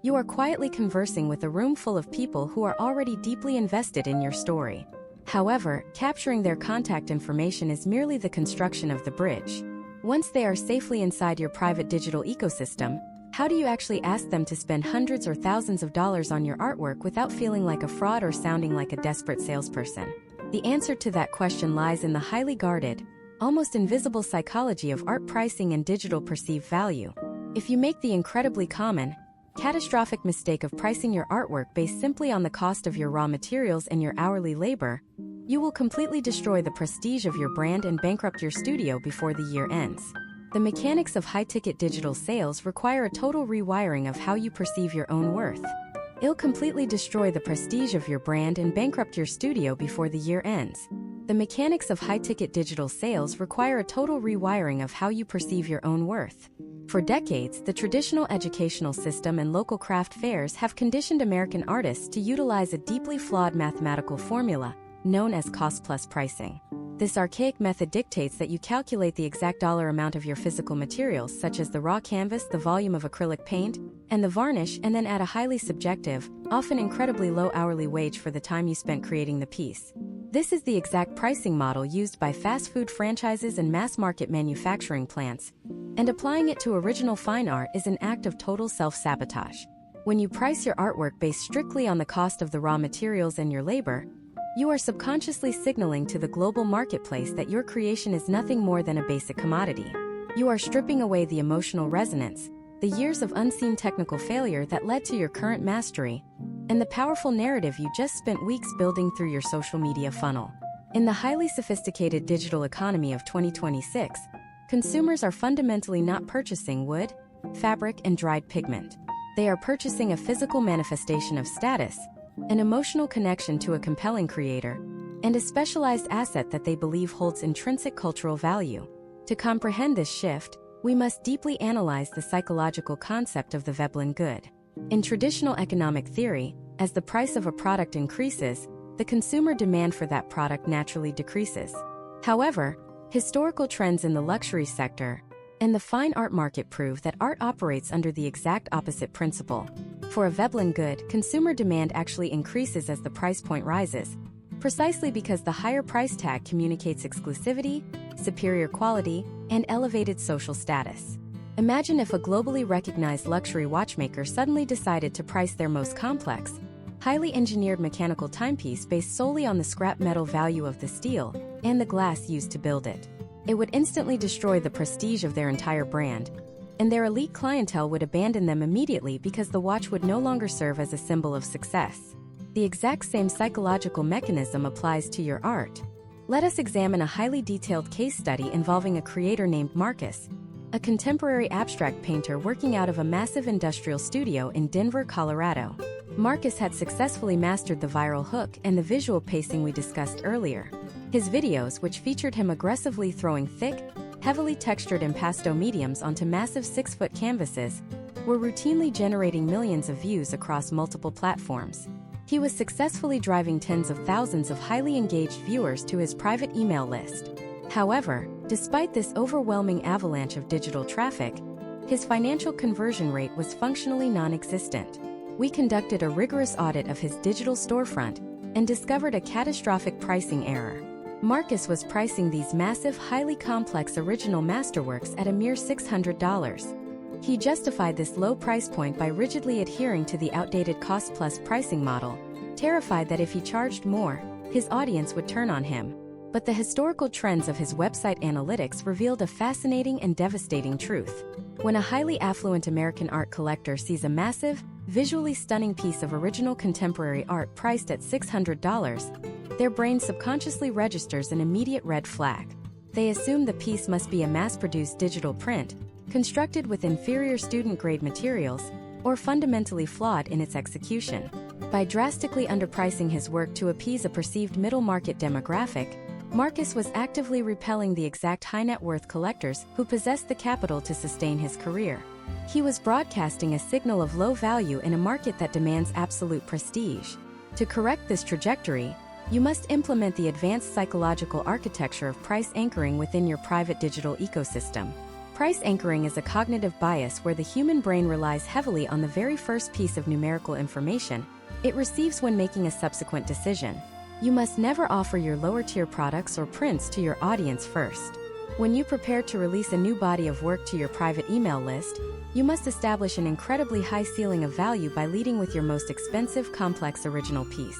You are quietly conversing with a room full of people who are already deeply invested in your story. However, capturing their contact information is merely the construction of the bridge. Once they are safely inside your private digital ecosystem, how do you actually ask them to spend hundreds or thousands of dollars on your artwork without feeling like a fraud or sounding like a desperate salesperson? The answer to that question lies in the highly guarded, almost invisible psychology of art pricing and digital perceived value. If you make the incredibly common, catastrophic mistake of pricing your artwork based simply on the cost of your raw materials and your hourly labor, you will completely destroy the prestige of your brand and bankrupt your studio before the year ends. The mechanics of high-ticket digital sales require a total rewiring of how you perceive your own worth. It'll completely destroy the prestige of your brand and bankrupt your studio before the year ends. The mechanics of high-ticket digital sales require a total rewiring of how you perceive your own worth. For decades, the traditional educational system and local craft fairs have conditioned American artists to utilize a deeply flawed mathematical formula known as cost-plus pricing. This archaic method dictates that you calculate the exact dollar amount of your physical materials, such as the raw canvas, the volume of acrylic paint, and the varnish, and then add a highly subjective, often incredibly low hourly wage for the time you spent creating the piece. This is the exact pricing model used by fast food franchises and mass-market manufacturing plants, and applying it to original fine art is an act of total self-sabotage. When you price your artwork based strictly on the cost of the raw materials and your labor, you are subconsciously signaling to the global marketplace that your creation is nothing more than a basic commodity. You are stripping away the emotional resonance, the years of unseen technical failure that led to your current mastery, and the powerful narrative you just spent weeks building through your social media funnel. In the highly sophisticated digital economy of 2026, consumers are fundamentally not purchasing wood, fabric, and dried pigment. They are purchasing a physical manifestation of status, an emotional connection to a compelling creator, and a specialized asset that they believe holds intrinsic cultural value. To comprehend this shift, we must deeply analyze the psychological concept of the Veblen good. In traditional economic theory, as the price of a product increases, the consumer demand for that product naturally decreases. However, historical trends in the luxury sector and the fine art market prove that art operates under the exact opposite principle. For a Veblen good, consumer demand actually increases as the price point rises, precisely because the higher price tag communicates exclusivity, superior quality, and elevated social status. Imagine if a globally recognized luxury watchmaker suddenly decided to price their most complex, highly engineered mechanical timepiece based solely on the scrap metal value of the steel and the glass used to build it. It would instantly destroy the prestige of their entire brand, and their elite clientele would abandon them immediately because the watch would no longer serve as a symbol of success. The exact same psychological mechanism applies to your art. Let us examine a highly detailed case study involving a creator named Marcus, a contemporary abstract painter working out of a massive industrial studio in Denver, Colorado. Marcus had successfully mastered the viral hook and the visual pacing we discussed earlier. His videos, which featured him aggressively throwing thick, heavily textured impasto mediums onto massive 6-foot canvases, were routinely generating millions of views across multiple platforms. He was successfully driving tens of thousands of highly engaged viewers to his private email list. However, despite this overwhelming avalanche of digital traffic, his financial conversion rate was functionally non-existent. We conducted a rigorous audit of his digital storefront and discovered a catastrophic pricing error. Marcus was pricing these massive, highly complex original masterworks at a mere $600. He justified this low price point by rigidly adhering to the outdated cost-plus pricing model, terrified that if he charged more, his audience would turn on him. But the historical trends of his website analytics revealed a fascinating and devastating truth. When a highly affluent American art collector sees a massive, visually stunning piece of original contemporary art priced at $600, their brain subconsciously registers an immediate red flag. They assume the piece must be a mass-produced digital print, constructed with inferior student-grade materials, or fundamentally flawed in its execution. By drastically underpricing his work to appease a perceived middle-market demographic, Marcus was actively repelling the exact high-net-worth collectors who possessed the capital to sustain his career. He was broadcasting a signal of low value in a market that demands absolute prestige. To correct this trajectory, you must implement the advanced psychological architecture of price anchoring within your private digital ecosystem. Price anchoring is a cognitive bias where the human brain relies heavily on the very first piece of numerical information it receives when making a subsequent decision. You must never offer your lower-tier products or prints to your audience first. When you prepare to release a new body of work to your private email list, you must establish an incredibly high ceiling of value by leading with your most expensive, complex original piece.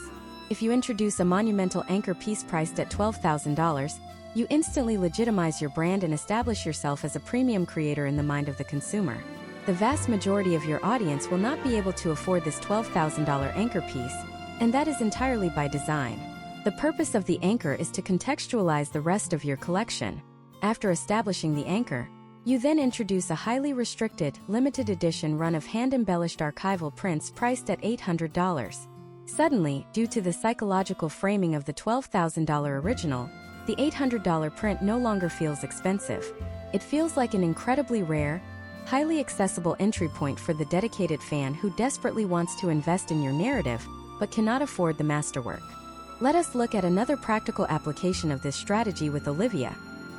If you introduce a monumental anchor piece priced at $12,000, you instantly legitimize your brand and establish yourself as a premium creator in the mind of the consumer. The vast majority of your audience will not be able to afford this $12,000 anchor piece, and that is entirely by design. The purpose of the anchor is to contextualize the rest of your collection. After establishing the anchor, you then introduce a highly restricted, limited edition run of hand-embellished archival prints priced at $800. Suddenly, due to the psychological framing of the $12,000 original, the $800 print no longer feels expensive. It feels like an incredibly rare, highly accessible entry point for the dedicated fan who desperately wants to invest in your narrative but cannot afford the masterwork. Let us look at another practical application of this strategy with Olivia,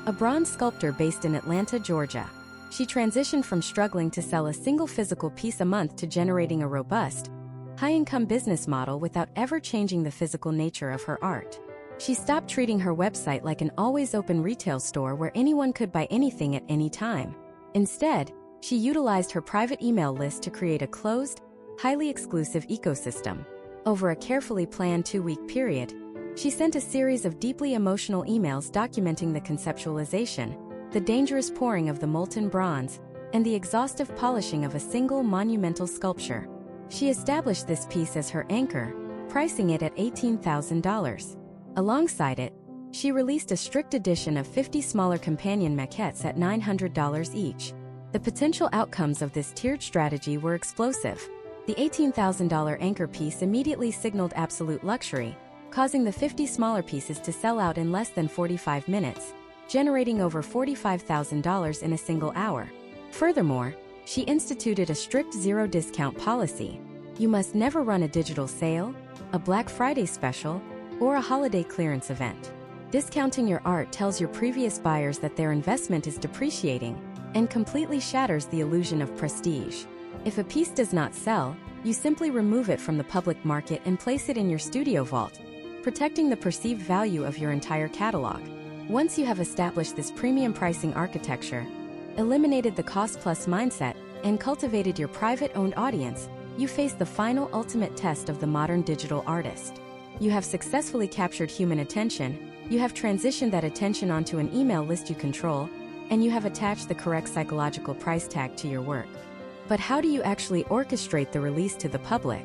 a bronze sculptor based in Atlanta, Georgia. She transitioned from struggling to sell a single physical piece a month to generating a robust, high-income business model without ever changing the physical nature of her art. She stopped treating her website like an always-open retail store where anyone could buy anything at any time. Instead, she utilized her private email list to create a closed, highly exclusive ecosystem. Over a carefully planned 2-week period, she sent a series of deeply emotional emails documenting the conceptualization, the dangerous pouring of the molten bronze, and the exhaustive polishing of a single monumental sculpture. She established this piece as her anchor, pricing it at $18,000. Alongside it, she released a strict edition of 50 smaller companion maquettes at $900 each. The potential outcomes of this tiered strategy were explosive. The $18,000 anchor piece immediately signaled absolute luxury, causing the 50 smaller pieces to sell out in less than 45 minutes, generating over $45,000 in a single hour. Furthermore, she instituted a strict zero-discount policy. You must never run a digital sale, a Black Friday special, or a holiday clearance event. Discounting your art tells your previous buyers that their investment is depreciating and completely shatters the illusion of prestige. If a piece does not sell, you simply remove it from the public market and place it in your studio vault, protecting the perceived value of your entire catalog. Once you have established this premium pricing architecture, eliminated the cost-plus mindset, and cultivated your private-owned audience, you face the final ultimate test of the modern digital artist. You have successfully captured human attention, you have transitioned that attention onto an email list you control, and you have attached the correct psychological price tag to your work. But how do you actually orchestrate the release to the public?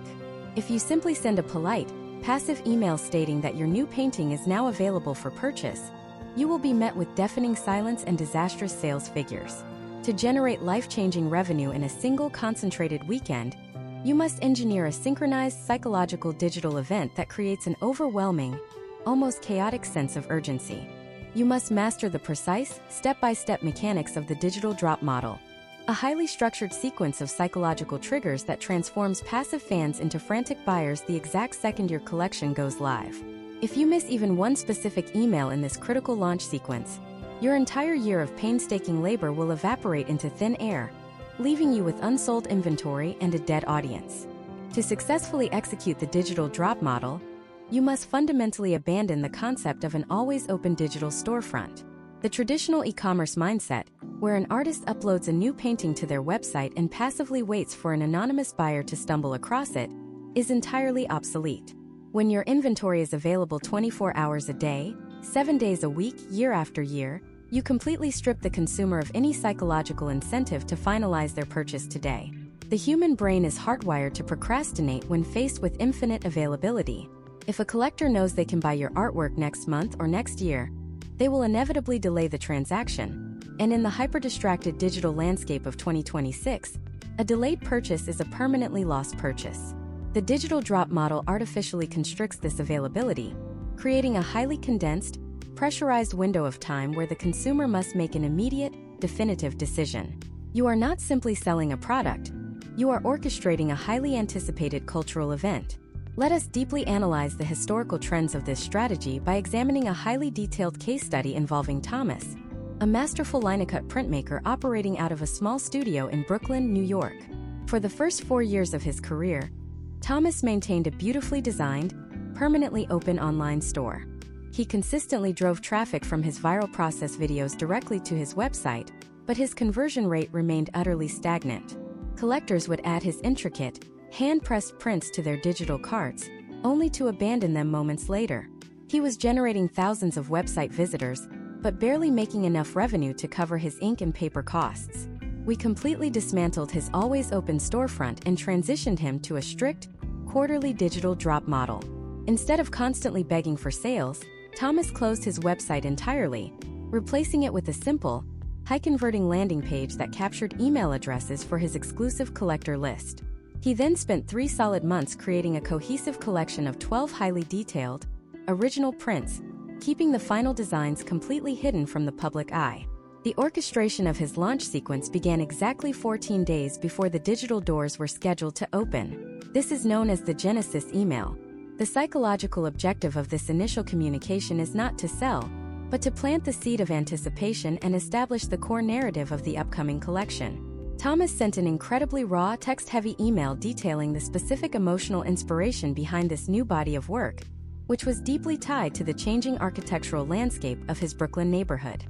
If you simply send a polite, passive email stating that your new painting is now available for purchase, you will be met with deafening silence and disastrous sales figures. To generate life-changing revenue in a single concentrated weekend, you must engineer a synchronized psychological digital event that creates an overwhelming, almost chaotic sense of urgency. You must master the precise, step-by-step mechanics of the digital drop model, a highly structured sequence of psychological triggers that transforms passive fans into frantic buyers the exact second your collection goes live. If you miss even one specific email in this critical launch sequence, your entire year of painstaking labor will evaporate into thin air, leaving you with unsold inventory and a dead audience. To successfully execute the digital drop model, you must fundamentally abandon the concept of an always-open digital storefront. The traditional e-commerce mindset, where an artist uploads a new painting to their website and passively waits for an anonymous buyer to stumble across it, is entirely obsolete. When your inventory is available 24 hours a day, 7 days a week, year after year, you completely strip the consumer of any psychological incentive to finalize their purchase today. The human brain is hardwired to procrastinate when faced with infinite availability. If a collector knows they can buy your artwork next month or next year, they will inevitably delay the transaction. And in the hyper-distracted digital landscape of 2026, a delayed purchase is a permanently lost purchase. The digital drop model artificially constricts this availability, creating a highly condensed, pressurized window of time where the consumer must make an immediate, definitive decision. You are not simply selling a product, you are orchestrating a highly anticipated cultural event. Let us deeply analyze the historical trends of this strategy by examining a highly detailed case study involving Thomas, a masterful Linocut printmaker operating out of a small studio in Brooklyn, New York. For the first 4 years of his career, Thomas maintained a beautifully designed, permanently open online store. He consistently drove traffic from his viral process videos directly to his website, but his conversion rate remained utterly stagnant. Collectors would add his intricate, hand-pressed prints to their digital carts, only to abandon them moments later. He was generating thousands of website visitors, but barely making enough revenue to cover his ink and paper costs. We completely dismantled his always-open storefront and transitioned him to a strict, quarterly digital drop model. Instead of constantly begging for sales, Thomas closed his website entirely, replacing it with a simple, high-converting landing page that captured email addresses for his exclusive collector list. He then spent 3 solid months creating a cohesive collection of 12 highly detailed, original prints, keeping the final designs completely hidden from the public eye. The orchestration of his launch sequence began exactly 14 days before the digital doors were scheduled to open. This is known as the Genesis email. The psychological objective of this initial communication is not to sell, but to plant the seed of anticipation and establish the core narrative of the upcoming collection. Thomas sent an incredibly raw, text-heavy email detailing the specific emotional inspiration behind this new body of work, which was deeply tied to the changing architectural landscape of his Brooklyn neighborhood.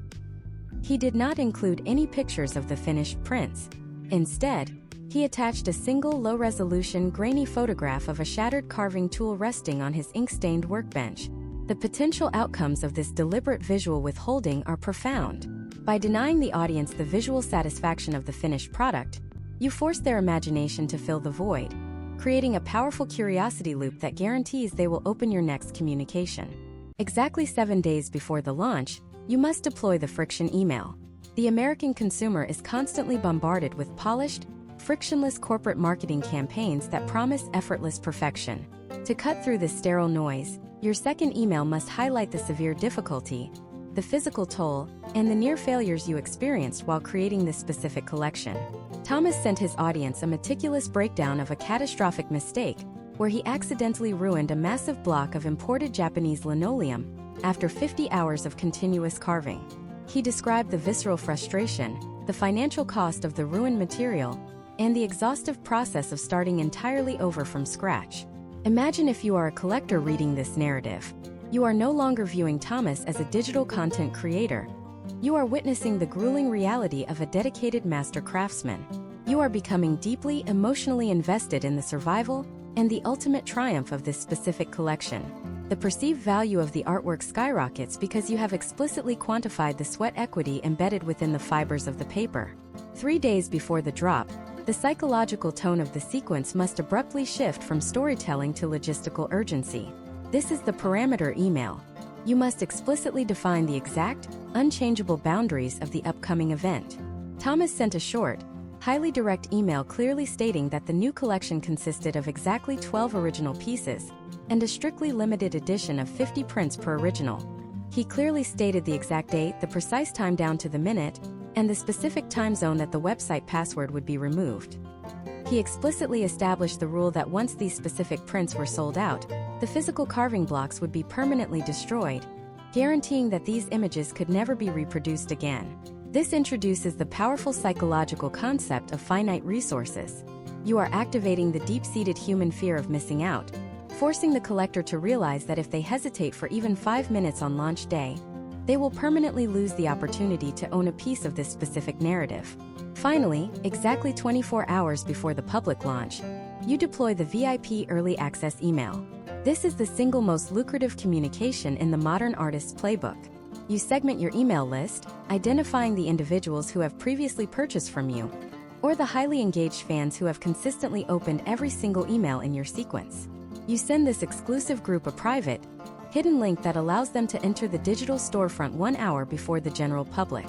He did not include any pictures of the finished prints. Instead, he attached a single low-resolution, grainy photograph of a shattered carving tool resting on his ink-stained workbench. The potential outcomes of this deliberate visual withholding are profound. By denying the audience the visual satisfaction of the finished product, you force their imagination to fill the void, creating a powerful curiosity loop that guarantees they will open your next communication. Exactly 7 days before the launch, you must deploy the friction email. The American consumer is constantly bombarded with polished, frictionless corporate marketing campaigns that promise effortless perfection. To cut through the sterile noise, your second email must highlight the severe difficulty, the physical toll, and the near failures you experienced while creating this specific collection. Thomas sent his audience a meticulous breakdown of a catastrophic mistake, where he accidentally ruined a massive block of imported Japanese linoleum after 50 hours of continuous carving. He described the visceral frustration, the financial cost of the ruined material, and the exhaustive process of starting entirely over from scratch. Imagine if you are a collector reading this narrative. You are no longer viewing Thomas as a digital content creator. You are witnessing the grueling reality of a dedicated master craftsman. You are becoming deeply emotionally invested in the survival and the ultimate triumph of this specific collection. The perceived value of the artwork skyrockets because you have explicitly quantified the sweat equity embedded within the fibers of the paper. 3 days before the drop, the psychological tone of the sequence must abruptly shift from storytelling to logistical urgency. This is the parameter email. You must explicitly define the exact, unchangeable boundaries of the upcoming event. Thomas sent a short, highly direct email clearly stating that the new collection consisted of exactly 12 original pieces and a strictly limited edition of 50 prints per original. He clearly stated the exact date, the precise time down to the minute, and the specific time zone that the website password would be removed. He explicitly established the rule that once these specific prints were sold out, the physical carving blocks would be permanently destroyed, guaranteeing that these images could never be reproduced again. This introduces the powerful psychological concept of finite resources. You are activating the deep-seated human fear of missing out, forcing the collector to realize that if they hesitate for even 5 minutes on launch day, they will permanently lose the opportunity to own a piece of this specific narrative. Finally, exactly 24 hours before the public launch, you deploy the VIP Early Access email. This is the single most lucrative communication in the modern artist's playbook. You segment your email list, identifying the individuals who have previously purchased from you, or the highly engaged fans who have consistently opened every single email in your sequence. You send this exclusive group a private, hidden link that allows them to enter the digital storefront 1 hour before the general public.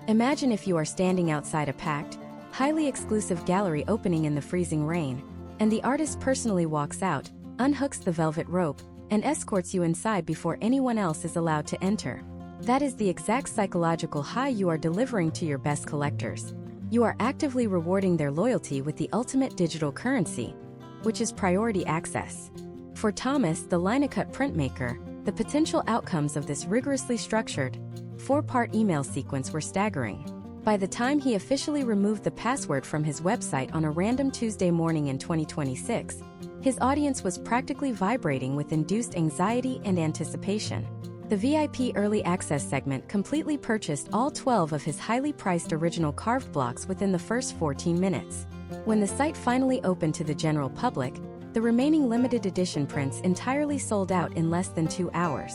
Imagine if you are standing outside a packed, highly exclusive gallery opening in the freezing rain, and the artist personally walks out, unhooks the velvet rope, and escorts you inside before anyone else is allowed to enter. That is the exact psychological high you are delivering to your best collectors. You are actively rewarding their loyalty with the ultimate digital currency, which is priority access. For Thomas, the Linocut printmaker, the potential outcomes of this rigorously structured, 4-part email sequence were staggering. By the time he officially removed the password from his website on a random Tuesday morning in 2026, his audience was practically vibrating with induced anxiety and anticipation. The VIP Early Access segment completely purchased all 12 of his highly priced original carved blocks within the first 14 minutes. When the site finally opened to the general public, the remaining limited edition prints entirely sold out in less than 2 hours.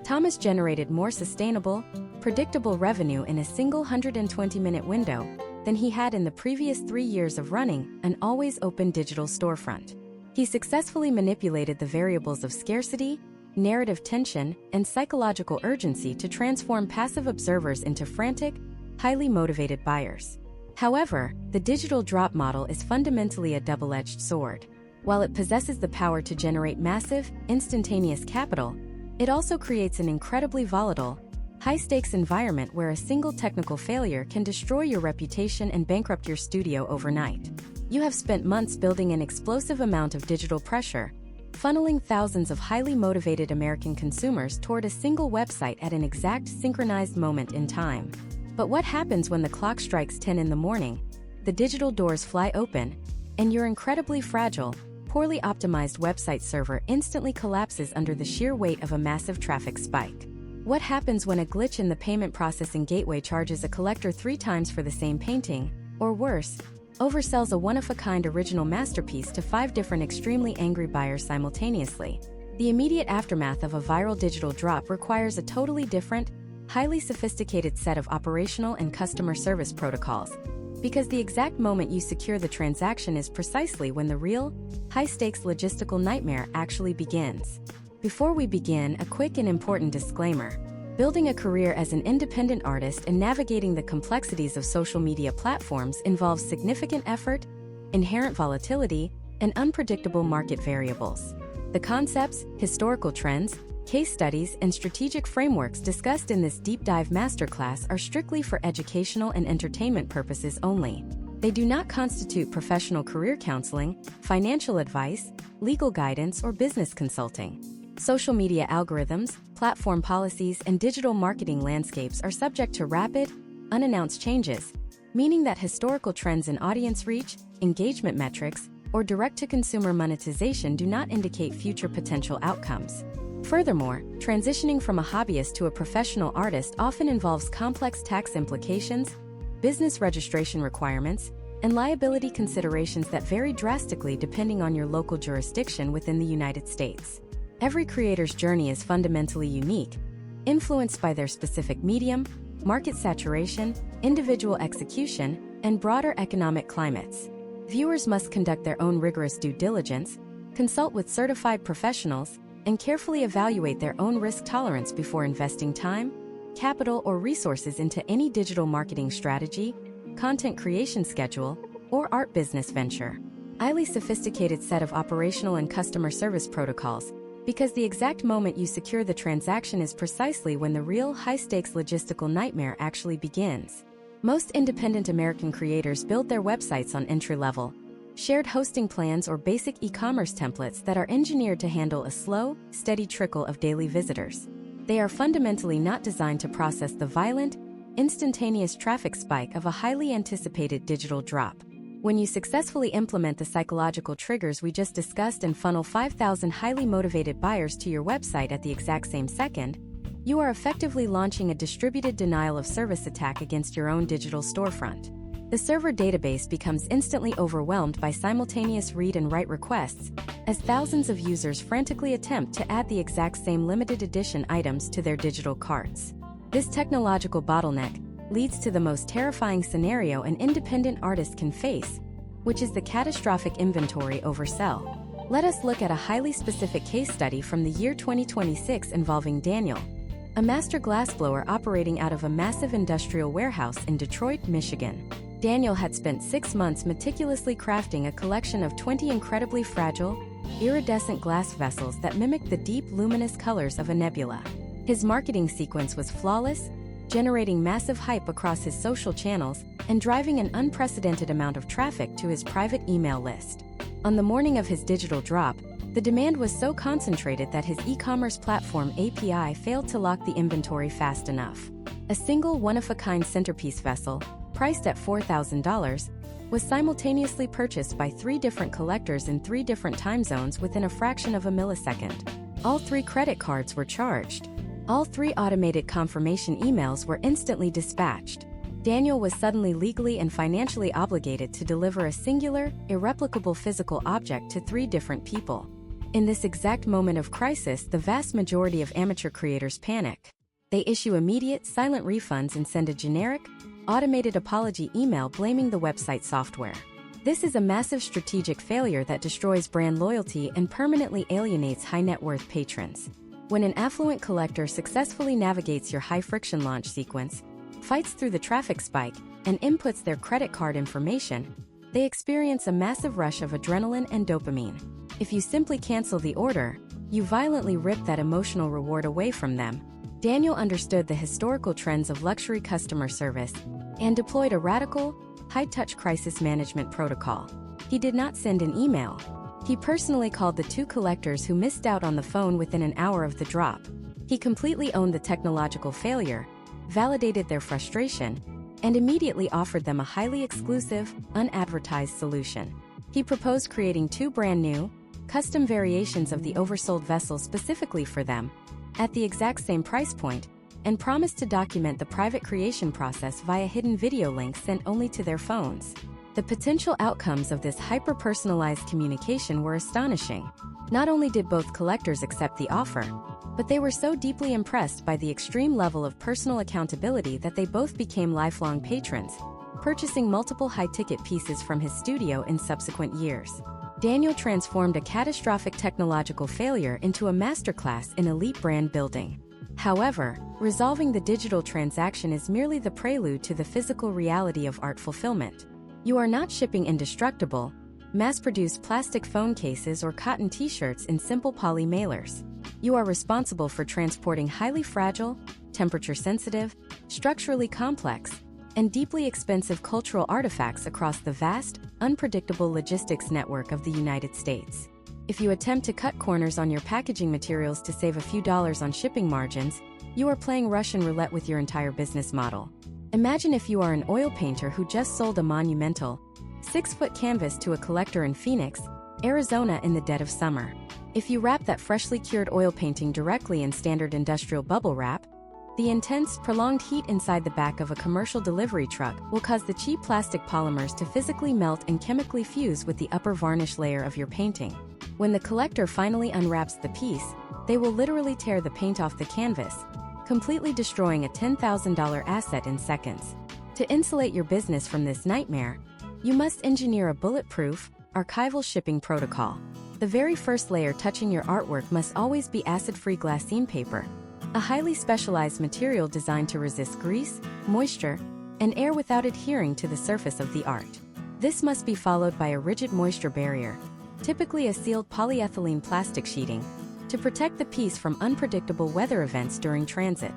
Thomas generated more sustainable, predictable revenue in a single 120-minute window than he had in the previous 3 years of running an always-open digital storefront. He successfully manipulated the variables of scarcity, narrative tension, and psychological urgency to transform passive observers into frantic, highly motivated buyers. However, the digital drop model is fundamentally a double-edged sword. While it possesses the power to generate massive, instantaneous capital, it also creates an incredibly volatile, high-stakes environment where a single technical failure can destroy your reputation and bankrupt your studio overnight. You have spent months building an explosive amount of digital pressure, funneling thousands of highly motivated American consumers toward a single website at an exact synchronized moment in time. But what happens when the clock strikes 10 in the morning, the digital doors fly open, and your incredibly fragile, poorly optimized website server instantly collapses under the sheer weight of a massive traffic spike? What happens when a glitch in the payment processing gateway charges a collector 3 times for the same painting, or worse, oversells a one-of-a-kind original masterpiece to 5 different extremely angry buyers simultaneously? The immediate aftermath of a viral digital drop requires a totally different, highly sophisticated set of operational and customer service protocols, because the exact moment you secure the transaction is precisely when the real, high-stakes logistical nightmare actually begins. Before we begin, a quick and important disclaimer. Building a career as an independent artist and navigating the complexities of social media platforms involves significant effort, inherent volatility, and unpredictable market variables. The concepts, historical trends, case studies, and strategic frameworks discussed in this deep dive masterclass are strictly for educational and entertainment purposes only. They do not constitute professional career counseling, financial advice, legal guidance, or business consulting. Social media algorithms, platform policies, and digital marketing landscapes are subject to rapid, unannounced changes, meaning that historical trends in audience reach, engagement metrics, or direct-to-consumer monetization do not indicate future potential outcomes. Furthermore, transitioning from a hobbyist to a professional artist often involves complex tax implications, business registration requirements, and liability considerations that vary drastically depending on your local jurisdiction within the United States. Every creator's journey is fundamentally unique, influenced by their specific medium, market saturation, individual execution, and broader economic climates. Viewers must conduct their own rigorous due diligence, consult with certified professionals, and carefully evaluate their own risk tolerance before investing time, capital, or resources into any digital marketing strategy, content creation schedule, or art business venture. Highly sophisticated set of operational and customer service protocols, because the exact moment you secure the transaction is precisely when the real high-stakes logistical nightmare actually begins. Most independent American creators build their websites on entry-level, shared hosting plans or basic e-commerce templates that are engineered to handle a slow, steady trickle of daily visitors. They are fundamentally not designed to process the violent, instantaneous traffic spike of a highly anticipated digital drop. When you successfully implement the psychological triggers we just discussed and funnel 5,000 highly motivated buyers to your website at the exact same second, you are effectively launching a distributed denial of service attack against your own digital storefront. The server database becomes instantly overwhelmed by simultaneous read and write requests, as thousands of users frantically attempt to add the exact same limited edition items to their digital carts. This technological bottleneck leads to the most terrifying scenario an independent artist can face, which is the catastrophic inventory oversell. Let us look at a highly specific case study from the year 2026 involving Daniel, a master glassblower operating out of a massive industrial warehouse in Detroit, Michigan. Daniel had spent 6 months meticulously crafting a collection of 20 incredibly fragile, iridescent glass vessels that mimicked the deep, luminous colors of a nebula. His marketing sequence was flawless, generating massive hype across his social channels and driving an unprecedented amount of traffic to his private email list. On the morning of his digital drop, the demand was so concentrated that his e-commerce platform API failed to lock the inventory fast enough. A single one-of-a-kind centerpiece vessel, priced at $4,000, was simultaneously purchased by 3 different collectors in 3 different time zones within a fraction of a millisecond. All 3 credit cards were charged. All 3 automated confirmation emails were instantly dispatched. Daniel was suddenly legally and financially obligated to deliver a singular, irreplicable physical object to 3 different people. In this exact moment of crisis, the vast majority of amateur creators panic. They issue immediate, silent refunds and send a generic, automated apology email blaming the website software. This is a massive strategic failure that destroys brand loyalty and permanently alienates high-net-worth patrons. When an affluent collector successfully navigates your high-friction launch sequence, fights through the traffic spike, and inputs their credit card information, they experience a massive rush of adrenaline and dopamine. If you simply cancel the order, you violently rip that emotional reward away from them. Daniel understood the historical trends of luxury customer service and deployed a radical, high-touch crisis management protocol. He did not send an email. He personally called the 2 collectors who missed out on the phone within an hour of the drop. He completely owned the technological failure, validated their frustration, and immediately offered them a highly exclusive, unadvertised solution. He proposed creating 2 brand new, custom variations of the oversold vessel specifically for them, at the exact same price point, and promised to document the private creation process via hidden video links sent only to their phones. The potential outcomes of this hyper-personalized communication were astonishing. Not only did both collectors accept the offer, but they were so deeply impressed by the extreme level of personal accountability that they both became lifelong patrons, purchasing multiple high-ticket pieces from his studio in subsequent years. Daniel transformed a catastrophic technological failure into a masterclass in elite brand building. However, resolving the digital transaction is merely the prelude to the physical reality of art fulfillment. You are not shipping indestructible, mass-produced plastic phone cases, or cotton t-shirts in simple poly mailers. You are responsible for transporting highly fragile, temperature-sensitive, structurally complex, and deeply expensive cultural artifacts across the vast, unpredictable logistics network of the United States. If you attempt to cut corners on your packaging materials to save a few dollars on shipping margins, you are playing Russian roulette with your entire business model. Imagine if you are an oil painter who just sold a monumental, 6-foot canvas to a collector in Phoenix, Arizona in the dead of summer. If you wrap that freshly cured oil painting directly in standard industrial bubble wrap, the intense, prolonged heat inside the back of a commercial delivery truck will cause the cheap plastic polymers to physically melt and chemically fuse with the upper varnish layer of your painting. When the collector finally unwraps the piece, they will literally tear the paint off the canvas, completely destroying a $10,000 asset in seconds. To insulate your business from this nightmare, you must engineer a bulletproof, archival shipping protocol. The very first layer touching your artwork must always be acid-free glassine paper, a highly specialized material designed to resist grease, moisture, and air without adhering to the surface of the art. This must be followed by a rigid moisture barrier, typically a sealed polyethylene plastic sheeting, to protect the piece from unpredictable weather events during transit.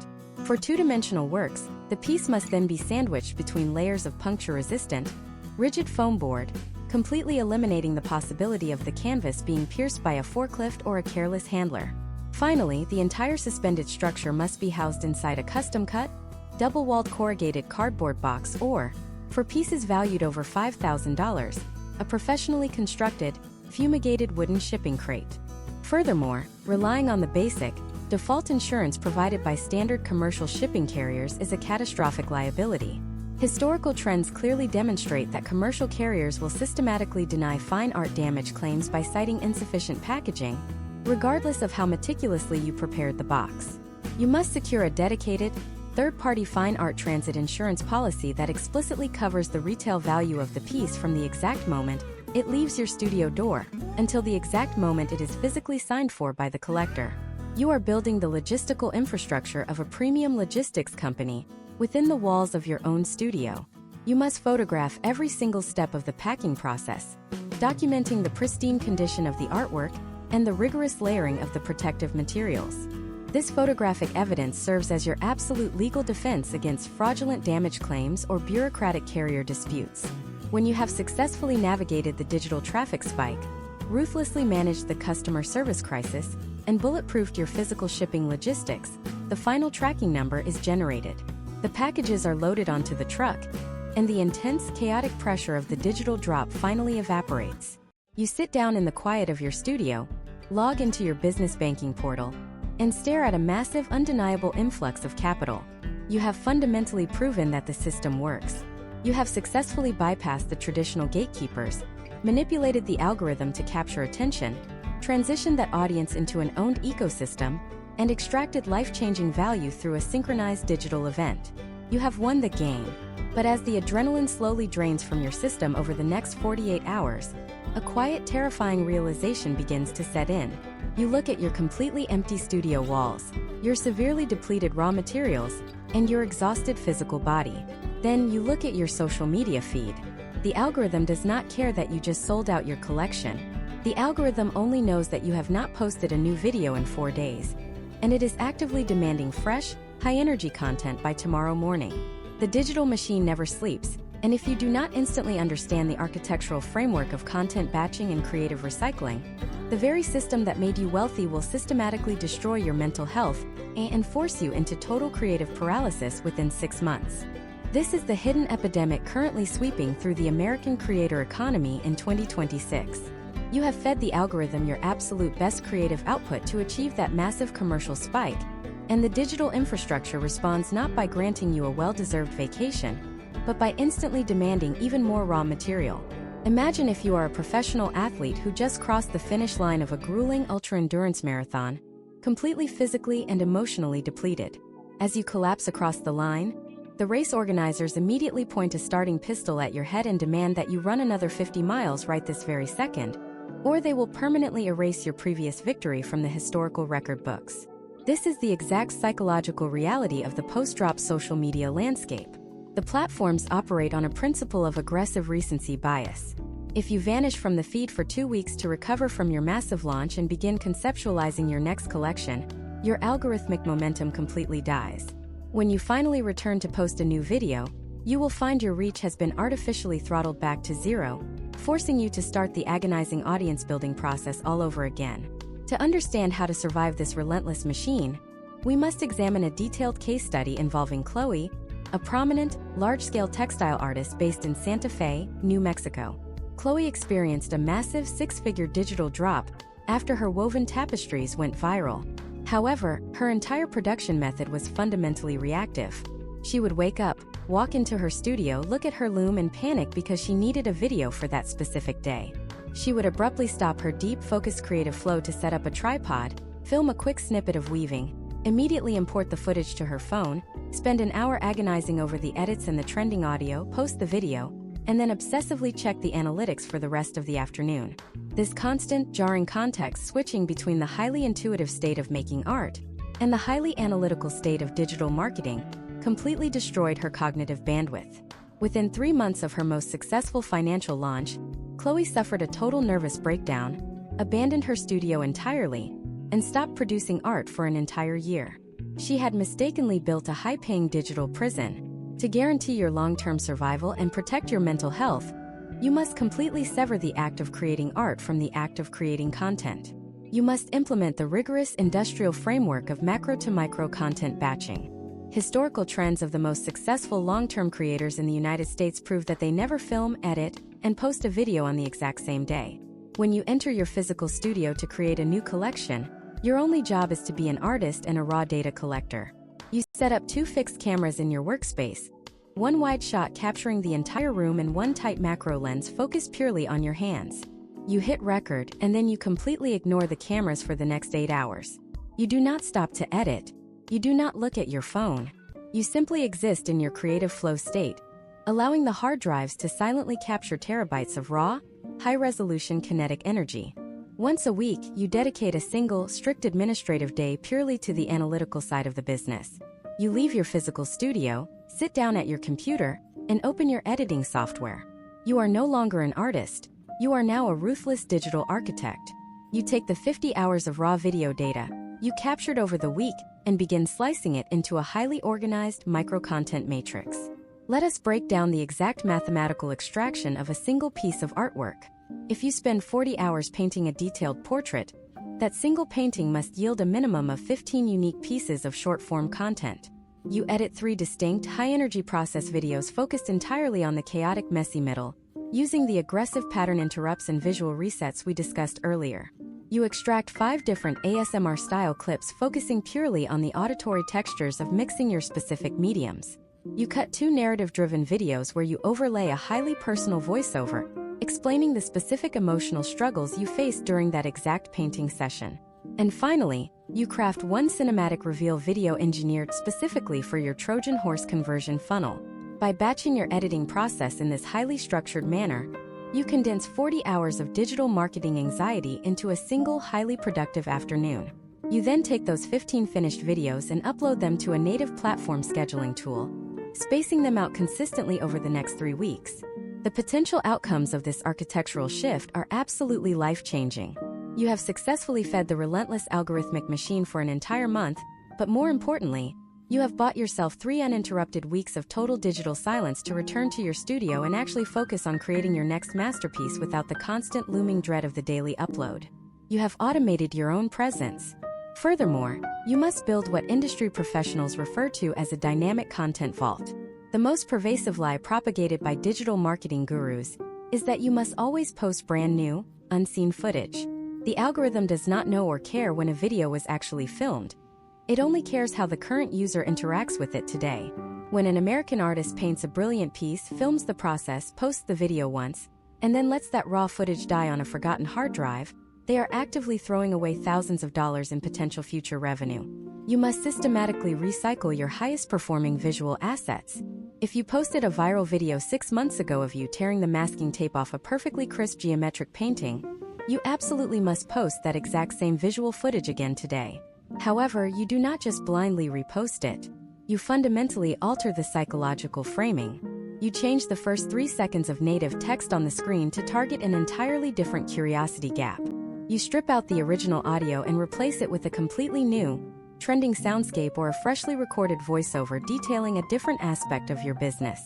For two-dimensional works, the piece must then be sandwiched between layers of puncture-resistant, rigid foam board, completely eliminating the possibility of the canvas being pierced by a forklift or a careless handler. Finally, the entire suspended structure must be housed inside a custom-cut, double-walled corrugated cardboard box or, for pieces valued over $5,000, a professionally constructed, fumigated wooden shipping crate. Furthermore, relying on the basic, default insurance provided by standard commercial shipping carriers is a catastrophic liability. Historical trends clearly demonstrate that commercial carriers will systematically deny fine art damage claims by citing insufficient packaging, regardless of how meticulously you prepared the box. You must secure a dedicated, third-party fine art transit insurance policy that explicitly covers the retail value of the piece from the exact moment it leaves your studio door until the exact moment it is physically signed for by the collector. You are building the logistical infrastructure of a premium logistics company within the walls of your own studio. You must photograph every single step of the packing process, documenting the pristine condition of the artwork and the rigorous layering of the protective materials. This photographic evidence serves as your absolute legal defense against fraudulent damage claims or bureaucratic carrier disputes. When you have successfully navigated the digital traffic spike, ruthlessly managed the customer service crisis, and bulletproofed your physical shipping logistics, the final tracking number is generated. The packages are loaded onto the truck, and the intense, chaotic pressure of the digital drop finally evaporates. You sit down in the quiet of your studio, log into your business banking portal, and stare at a massive, undeniable influx of capital. You have fundamentally proven that the system works. You have successfully bypassed the traditional gatekeepers, manipulated the algorithm to capture attention, transitioned that audience into an owned ecosystem, and extracted life-changing value through a synchronized digital event. You have won the game. But as the adrenaline slowly drains from your system over the next 48 hours, a quiet, terrifying realization begins to set in. You look at your completely empty studio walls, your severely depleted raw materials, and your exhausted physical body. Then you look at your social media feed. The algorithm does not care that you just sold out your collection. The algorithm only knows that you have not posted a new video in 4 days, and it is actively demanding fresh, high-energy content by tomorrow morning. The digital machine never sleeps, and if you do not instantly understand the architectural framework of content batching and creative recycling, the very system that made you wealthy will systematically destroy your mental health and force you into total creative paralysis within 6 months. This is the hidden epidemic currently sweeping through the American creator economy in 2026. You have fed the algorithm your absolute best creative output to achieve that massive commercial spike, and the digital infrastructure responds not by granting you a well-deserved vacation, but by instantly demanding even more raw material. Imagine if you are a professional athlete who just crossed the finish line of a grueling ultra-endurance marathon, completely physically and emotionally depleted. As you collapse across the line, the race organizers immediately point a starting pistol at your head and demand that you run another 50 miles right this very second, or they will permanently erase your previous victory from the historical record books. This is the exact psychological reality of the post-drop social media landscape. The platforms operate on a principle of aggressive recency bias. If you vanish from the feed for 2 weeks to recover from your massive launch and begin conceptualizing your next collection, your algorithmic momentum completely dies. When you finally return to post a new video, you will find your reach has been artificially throttled back to zero, forcing you to start the agonizing audience building process all over again. To understand how to survive this relentless machine, we must examine a detailed case study involving Chloe, a prominent, large-scale textile artist based in Santa Fe, New Mexico. Chloe experienced a massive 6-figure digital drop after her woven tapestries went viral. However, her entire production method was fundamentally reactive. She would wake up, walk into her studio, look at her loom and panic because she needed a video for that specific day. She would abruptly stop her deep, focused creative flow to set up a tripod, film a quick snippet of weaving, immediately import the footage to her phone, spend an hour agonizing over the edits and the trending audio, post the video, and then obsessively check the analytics for the rest of the afternoon. This constant, jarring context switching between the highly intuitive state of making art and the highly analytical state of digital marketing completely destroyed her cognitive bandwidth. Within 3 months of her most successful financial launch, Chloe suffered a total nervous breakdown, abandoned her studio entirely, and stopped producing art for an entire year. She had mistakenly built a high-paying digital prison. To guarantee your long-term survival and protect your mental health, you must completely sever the act of creating art from the act of creating content. You must implement the rigorous industrial framework of macro to micro content batching. Historical trends of the most successful long-term creators in the United States prove that they never film, edit, and post a video on the exact same day. When you enter your physical studio to create a new collection, your only job is to be an artist and a raw data collector. You set up 2 fixed cameras in your workspace, one wide shot capturing the entire room and one tight macro lens focused purely on your hands. You hit record and then you completely ignore the cameras for the next 8 hours. You do not stop to edit. You do not look at your phone. You simply exist in your creative flow state, allowing the hard drives to silently capture terabytes of raw, high-resolution kinetic energy. Once a week, you dedicate a single, strict administrative day purely to the analytical side of the business. You leave your physical studio, sit down at your computer, and open your editing software. You are no longer an artist. You are now a ruthless digital architect. You take the 50 hours of raw video data you captured over the week and begin slicing it into a highly organized micro-content matrix. Let us break down the exact mathematical extraction of a single piece of artwork. If you spend 40 hours painting a detailed portrait, that single painting must yield a minimum of 15 unique pieces of short-form content. You edit 3 distinct, high-energy process videos focused entirely on the chaotic, messy middle, using the aggressive pattern interrupts and visual resets we discussed earlier. You extract 5 different ASMR-style clips focusing purely on the auditory textures of mixing your specific mediums. You cut 2 narrative-driven videos where you overlay a highly personal voiceover, explaining the specific emotional struggles you faced during that exact painting session. And finally, you craft 1 cinematic reveal video engineered specifically for your Trojan horse conversion funnel. By batching your editing process in this highly structured manner, you condense 40 hours of digital marketing anxiety into a single highly productive afternoon. You then take those 15 finished videos and upload them to a native platform scheduling tool, spacing them out consistently over the next 3 weeks. The potential outcomes of this architectural shift are absolutely life-changing. You have successfully fed the relentless algorithmic machine for an entire month, but more importantly, you have bought yourself 3 uninterrupted weeks of total digital silence to return to your studio and actually focus on creating your next masterpiece without the constant looming dread of the daily upload. You have automated your own presence. Furthermore, you must build what industry professionals refer to as a dynamic content vault. The most pervasive lie propagated by digital marketing gurus is that you must always post brand new, unseen footage. The algorithm does not know or care when a video was actually filmed. It only cares how the current user interacts with it today. When an American artist paints a brilliant piece, films the process, posts the video once, and then lets that raw footage die on a forgotten hard drive, they are actively throwing away thousands of dollars in potential future revenue. You must systematically recycle your highest performing visual assets. If you posted a viral video 6 months ago of you tearing the masking tape off a perfectly crisp geometric painting, you absolutely must post that exact same visual footage again today. However, you do not just blindly repost it. You fundamentally alter the psychological framing. You change the first 3 seconds of native text on the screen to target an entirely different curiosity gap. You strip out the original audio and replace it with a completely new, trending soundscape or a freshly recorded voiceover detailing a different aspect of your business.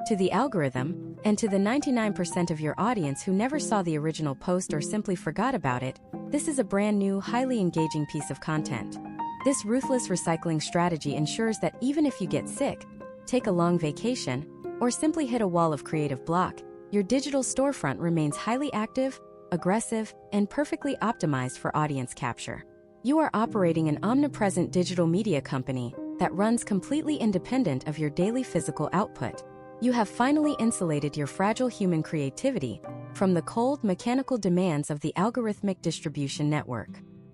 To the algorithm, and to the 99% of your audience who never saw the original post or simply forgot about it, this is a brand new, highly engaging piece of content. This ruthless recycling strategy ensures that even if you get sick, take a long vacation, or simply hit a wall of creative block, your digital storefront remains highly active, aggressive, and perfectly optimized for audience capture. You are operating an omnipresent digital media company that runs completely independent of your daily physical output. You have finally insulated your fragile human creativity from the cold, mechanical demands of the algorithmic distribution network.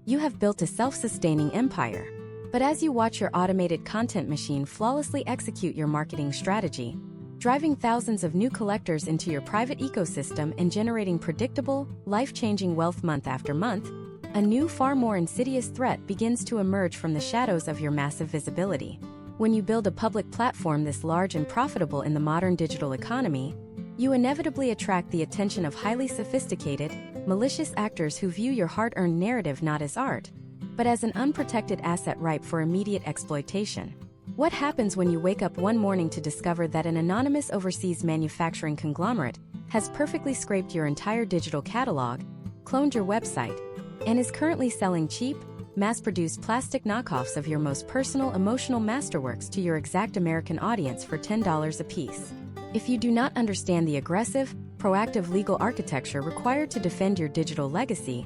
You have built a self-sustaining empire. But as you watch your automated content machine flawlessly execute your marketing strategy, driving thousands of new collectors into your private ecosystem and generating predictable, life-changing wealth month after month, a new, far more insidious threat begins to emerge from the shadows of your massive visibility. When you build a public platform this large and profitable in the modern digital economy, you inevitably attract the attention of highly sophisticated, malicious actors who view your hard-earned narrative not as art, but as an unprotected asset ripe for immediate exploitation. What happens when you wake up one morning to discover that an anonymous overseas manufacturing conglomerate has perfectly scraped your entire digital catalog, cloned your website, and is currently selling cheap, mass-produced plastic knockoffs of your most personal emotional masterworks to your exact American audience for $10 a piece? If you do not understand the aggressive, proactive legal architecture required to defend your digital legacy,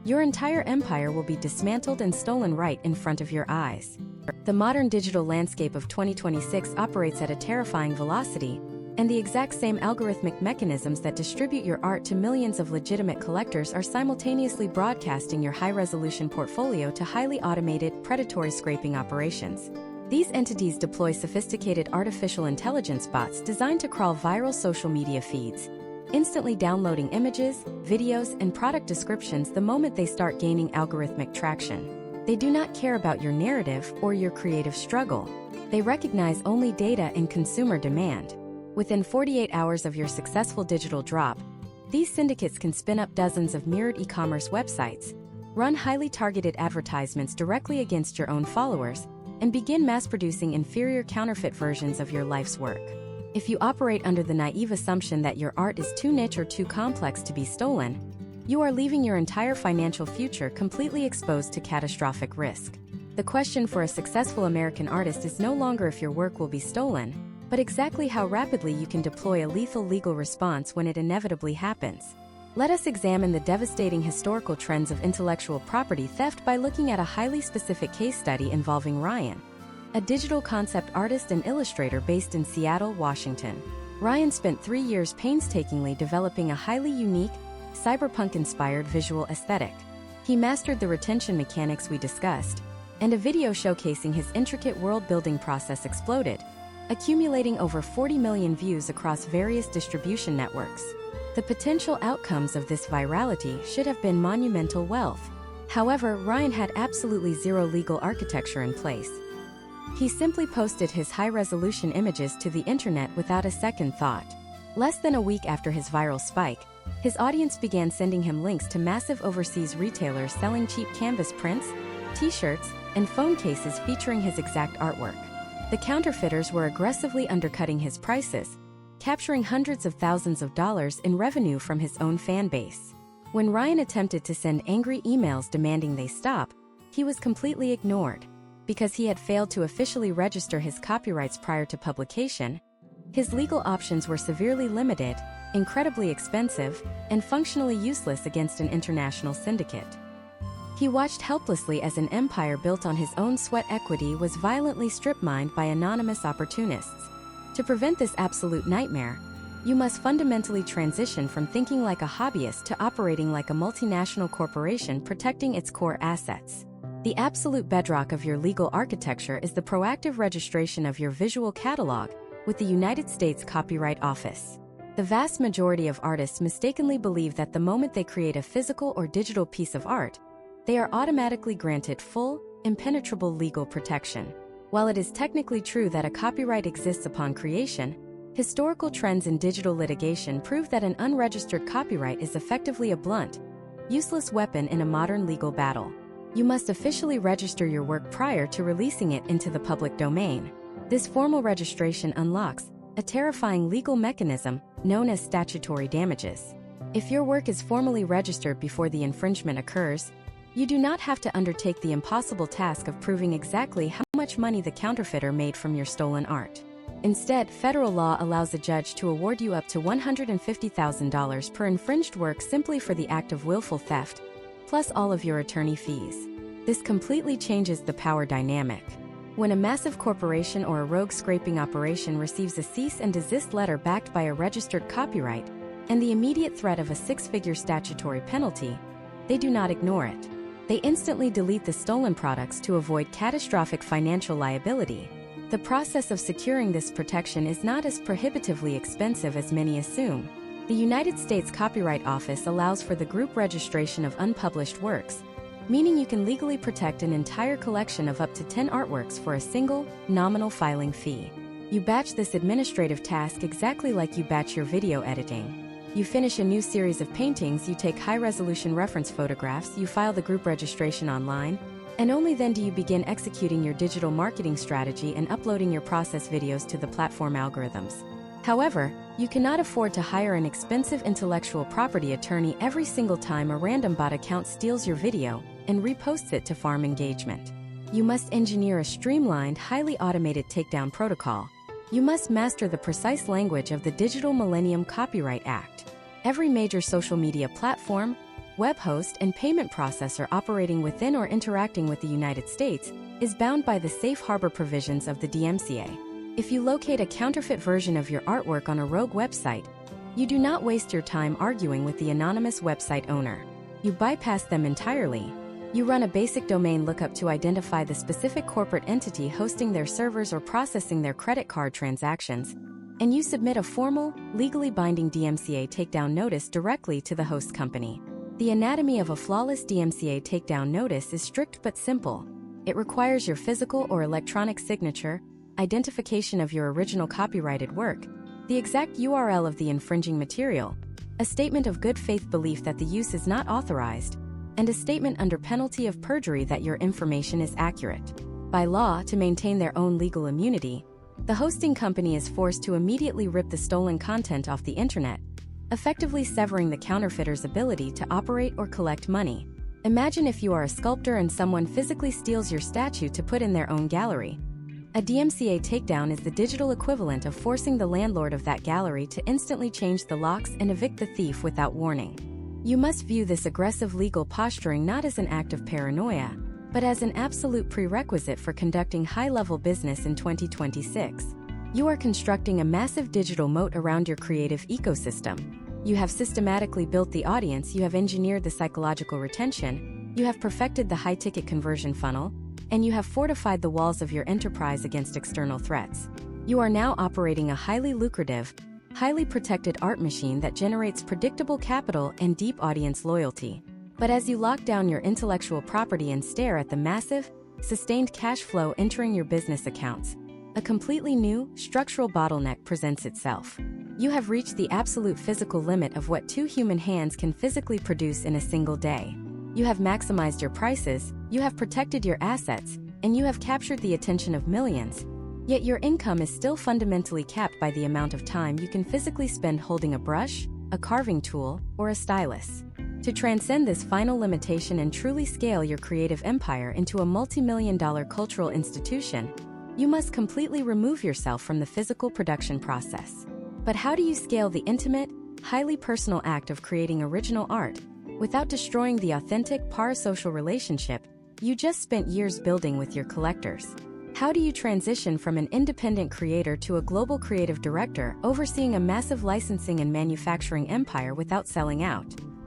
your entire empire will be dismantled and stolen right in front of your eyes. The modern digital landscape of 2026 operates at a terrifying velocity, and the exact same algorithmic mechanisms that distribute your art to millions of legitimate collectors are simultaneously broadcasting your high-resolution portfolio to highly automated, predatory scraping operations. These entities deploy sophisticated artificial intelligence bots designed to crawl viral social media feeds, instantly downloading images, videos, and product descriptions the moment they start gaining algorithmic traction. They do not care about your narrative or your creative struggle. They recognize only data and consumer demand. Within 48 hours of your successful digital drop, these syndicates can spin up dozens of mirrored e-commerce websites, run highly targeted advertisements directly against your own followers, and begin mass-producing inferior counterfeit versions of your life's work. If you operate under the naive assumption that your art is too niche or too complex to be stolen, you are leaving your entire financial future completely exposed to catastrophic risk. The question for a successful American artist is no longer if your work will be stolen, but exactly how rapidly you can deploy a lethal legal response when it inevitably happens. Let us examine the devastating historical trends of intellectual property theft by looking at a highly specific case study involving Ryan, a digital concept artist and illustrator based in Seattle, Washington. Ryan spent 3 years painstakingly developing a highly unique, cyberpunk-inspired visual aesthetic. He mastered the retention mechanics we discussed, and a video showcasing his intricate world-building process exploded, accumulating over 40 million views across various distribution networks. The potential outcomes of this virality should have been monumental wealth. However, Ryan had absolutely zero legal architecture in place. He simply posted his high-resolution images to the internet without a second thought. Less than a week after his viral spike, his audience began sending him links to massive overseas retailers selling cheap canvas prints, t-shirts, and phone cases featuring his exact artwork. The counterfeiters were aggressively undercutting his prices, capturing hundreds of thousands of dollars in revenue from his own fan base. When Ryan attempted to send angry emails demanding they stop, he was completely ignored. Because he had failed to officially register his copyrights prior to publication, his legal options were severely limited, incredibly expensive, and functionally useless against an international syndicate. He watched helplessly as an empire built on his own sweat equity was violently strip-mined by anonymous opportunists. To prevent this absolute nightmare, you must fundamentally transition from thinking like a hobbyist to operating like a multinational corporation protecting its core assets. The absolute bedrock of your legal architecture is the proactive registration of your visual catalog with the United States Copyright Office. The vast majority of artists mistakenly believe that the moment they create a physical or digital piece of art, they are automatically granted full, impenetrable legal protection. While it is technically true that a copyright exists upon creation, Historical trends in digital litigation prove that an unregistered copyright is effectively a blunt, useless weapon in a modern legal battle. You must officially register your work prior to releasing it into the public domain. This formal registration unlocks a terrifying legal mechanism known as statutory damages. If your work is formally registered before the infringement occurs, you do not have to undertake the impossible task of proving exactly how much money the counterfeiter made from your stolen art. Instead, federal law allows a judge to award you up to $150,000 per infringed work simply for the act of willful theft, plus all of your attorney fees. This completely changes the power dynamic. When a massive corporation or a rogue scraping operation receives a cease and desist letter backed by a registered copyright and the immediate threat of a six-figure statutory penalty, they do not ignore it. They instantly delete the stolen products to avoid catastrophic financial liability. The process of securing this protection is not as prohibitively expensive as many assume. The United States Copyright Office allows for the group registration of unpublished works, meaning you can legally protect an entire collection of up to 10 artworks for a single, nominal filing fee. You batch this administrative task exactly like you batch your video editing. You finish a new series of paintings, you take high-resolution reference photographs, you file the group registration online, and only then do you begin executing your digital marketing strategy and uploading your process videos to the platform algorithms. However, you cannot afford to hire an expensive intellectual property attorney every single time a random bot account steals your video and reposts it to farm engagement. You must engineer a streamlined, highly automated takedown protocol. You must master the precise language of the Digital Millennium Copyright Act. Every major social media platform, web host, and payment processor operating within or interacting with the United States is bound by the safe harbor provisions of the DMCA. If you locate a counterfeit version of your artwork on a rogue website, you do not waste your time arguing with the anonymous website owner. You bypass them entirely. You run a basic domain lookup to identify the specific corporate entity hosting their servers or processing their credit card transactions, and you submit a formal, legally binding DMCA takedown notice directly to the host company. The anatomy of a flawless DMCA takedown notice is strict but simple. It requires your physical or electronic signature, identification of your original copyrighted work, the exact URL of the infringing material, a statement of good faith belief that the use is not authorized, and a statement under penalty of perjury that your information is accurate. By law, to maintain their own legal immunity, the hosting company is forced to immediately rip the stolen content off the internet, effectively severing the counterfeiter's ability to operate or collect money. Imagine if you are a sculptor and someone physically steals your statue to put in their own gallery. A DMCA takedown is the digital equivalent of forcing the landlord of that gallery to instantly change the locks and evict the thief without warning. You must view this aggressive legal posturing not as an act of paranoia, but as an absolute prerequisite for conducting high-level business in 2026. You are constructing a massive digital moat around your creative ecosystem. You have systematically built the audience, you have engineered the psychological retention, you have perfected the high-ticket conversion funnel, and you have fortified the walls of your enterprise against external threats. You are now operating a highly lucrative, highly protected art machine that generates predictable capital and deep audience loyalty. But as you lock down your intellectual property and stare at the massive, sustained cash flow entering your business accounts, a completely new, structural bottleneck presents itself. You have reached the absolute physical limit of what two human hands can physically produce in a single day. You have maximized your prices, you have protected your assets, and you have captured the attention of millions. Yet your income is still fundamentally capped by the amount of time you can physically spend holding a brush, a carving tool, or a stylus. To transcend this final limitation and truly scale your creative empire into a multi-million-dollar cultural institution, you must completely remove yourself from the physical production process. But how do you scale the intimate, highly personal act of creating original art without destroying the authentic parasocial relationship you just spent years building with your collectors? How do you transition from an independent creator to a global creative director overseeing a massive licensing and manufacturing empire without selling out?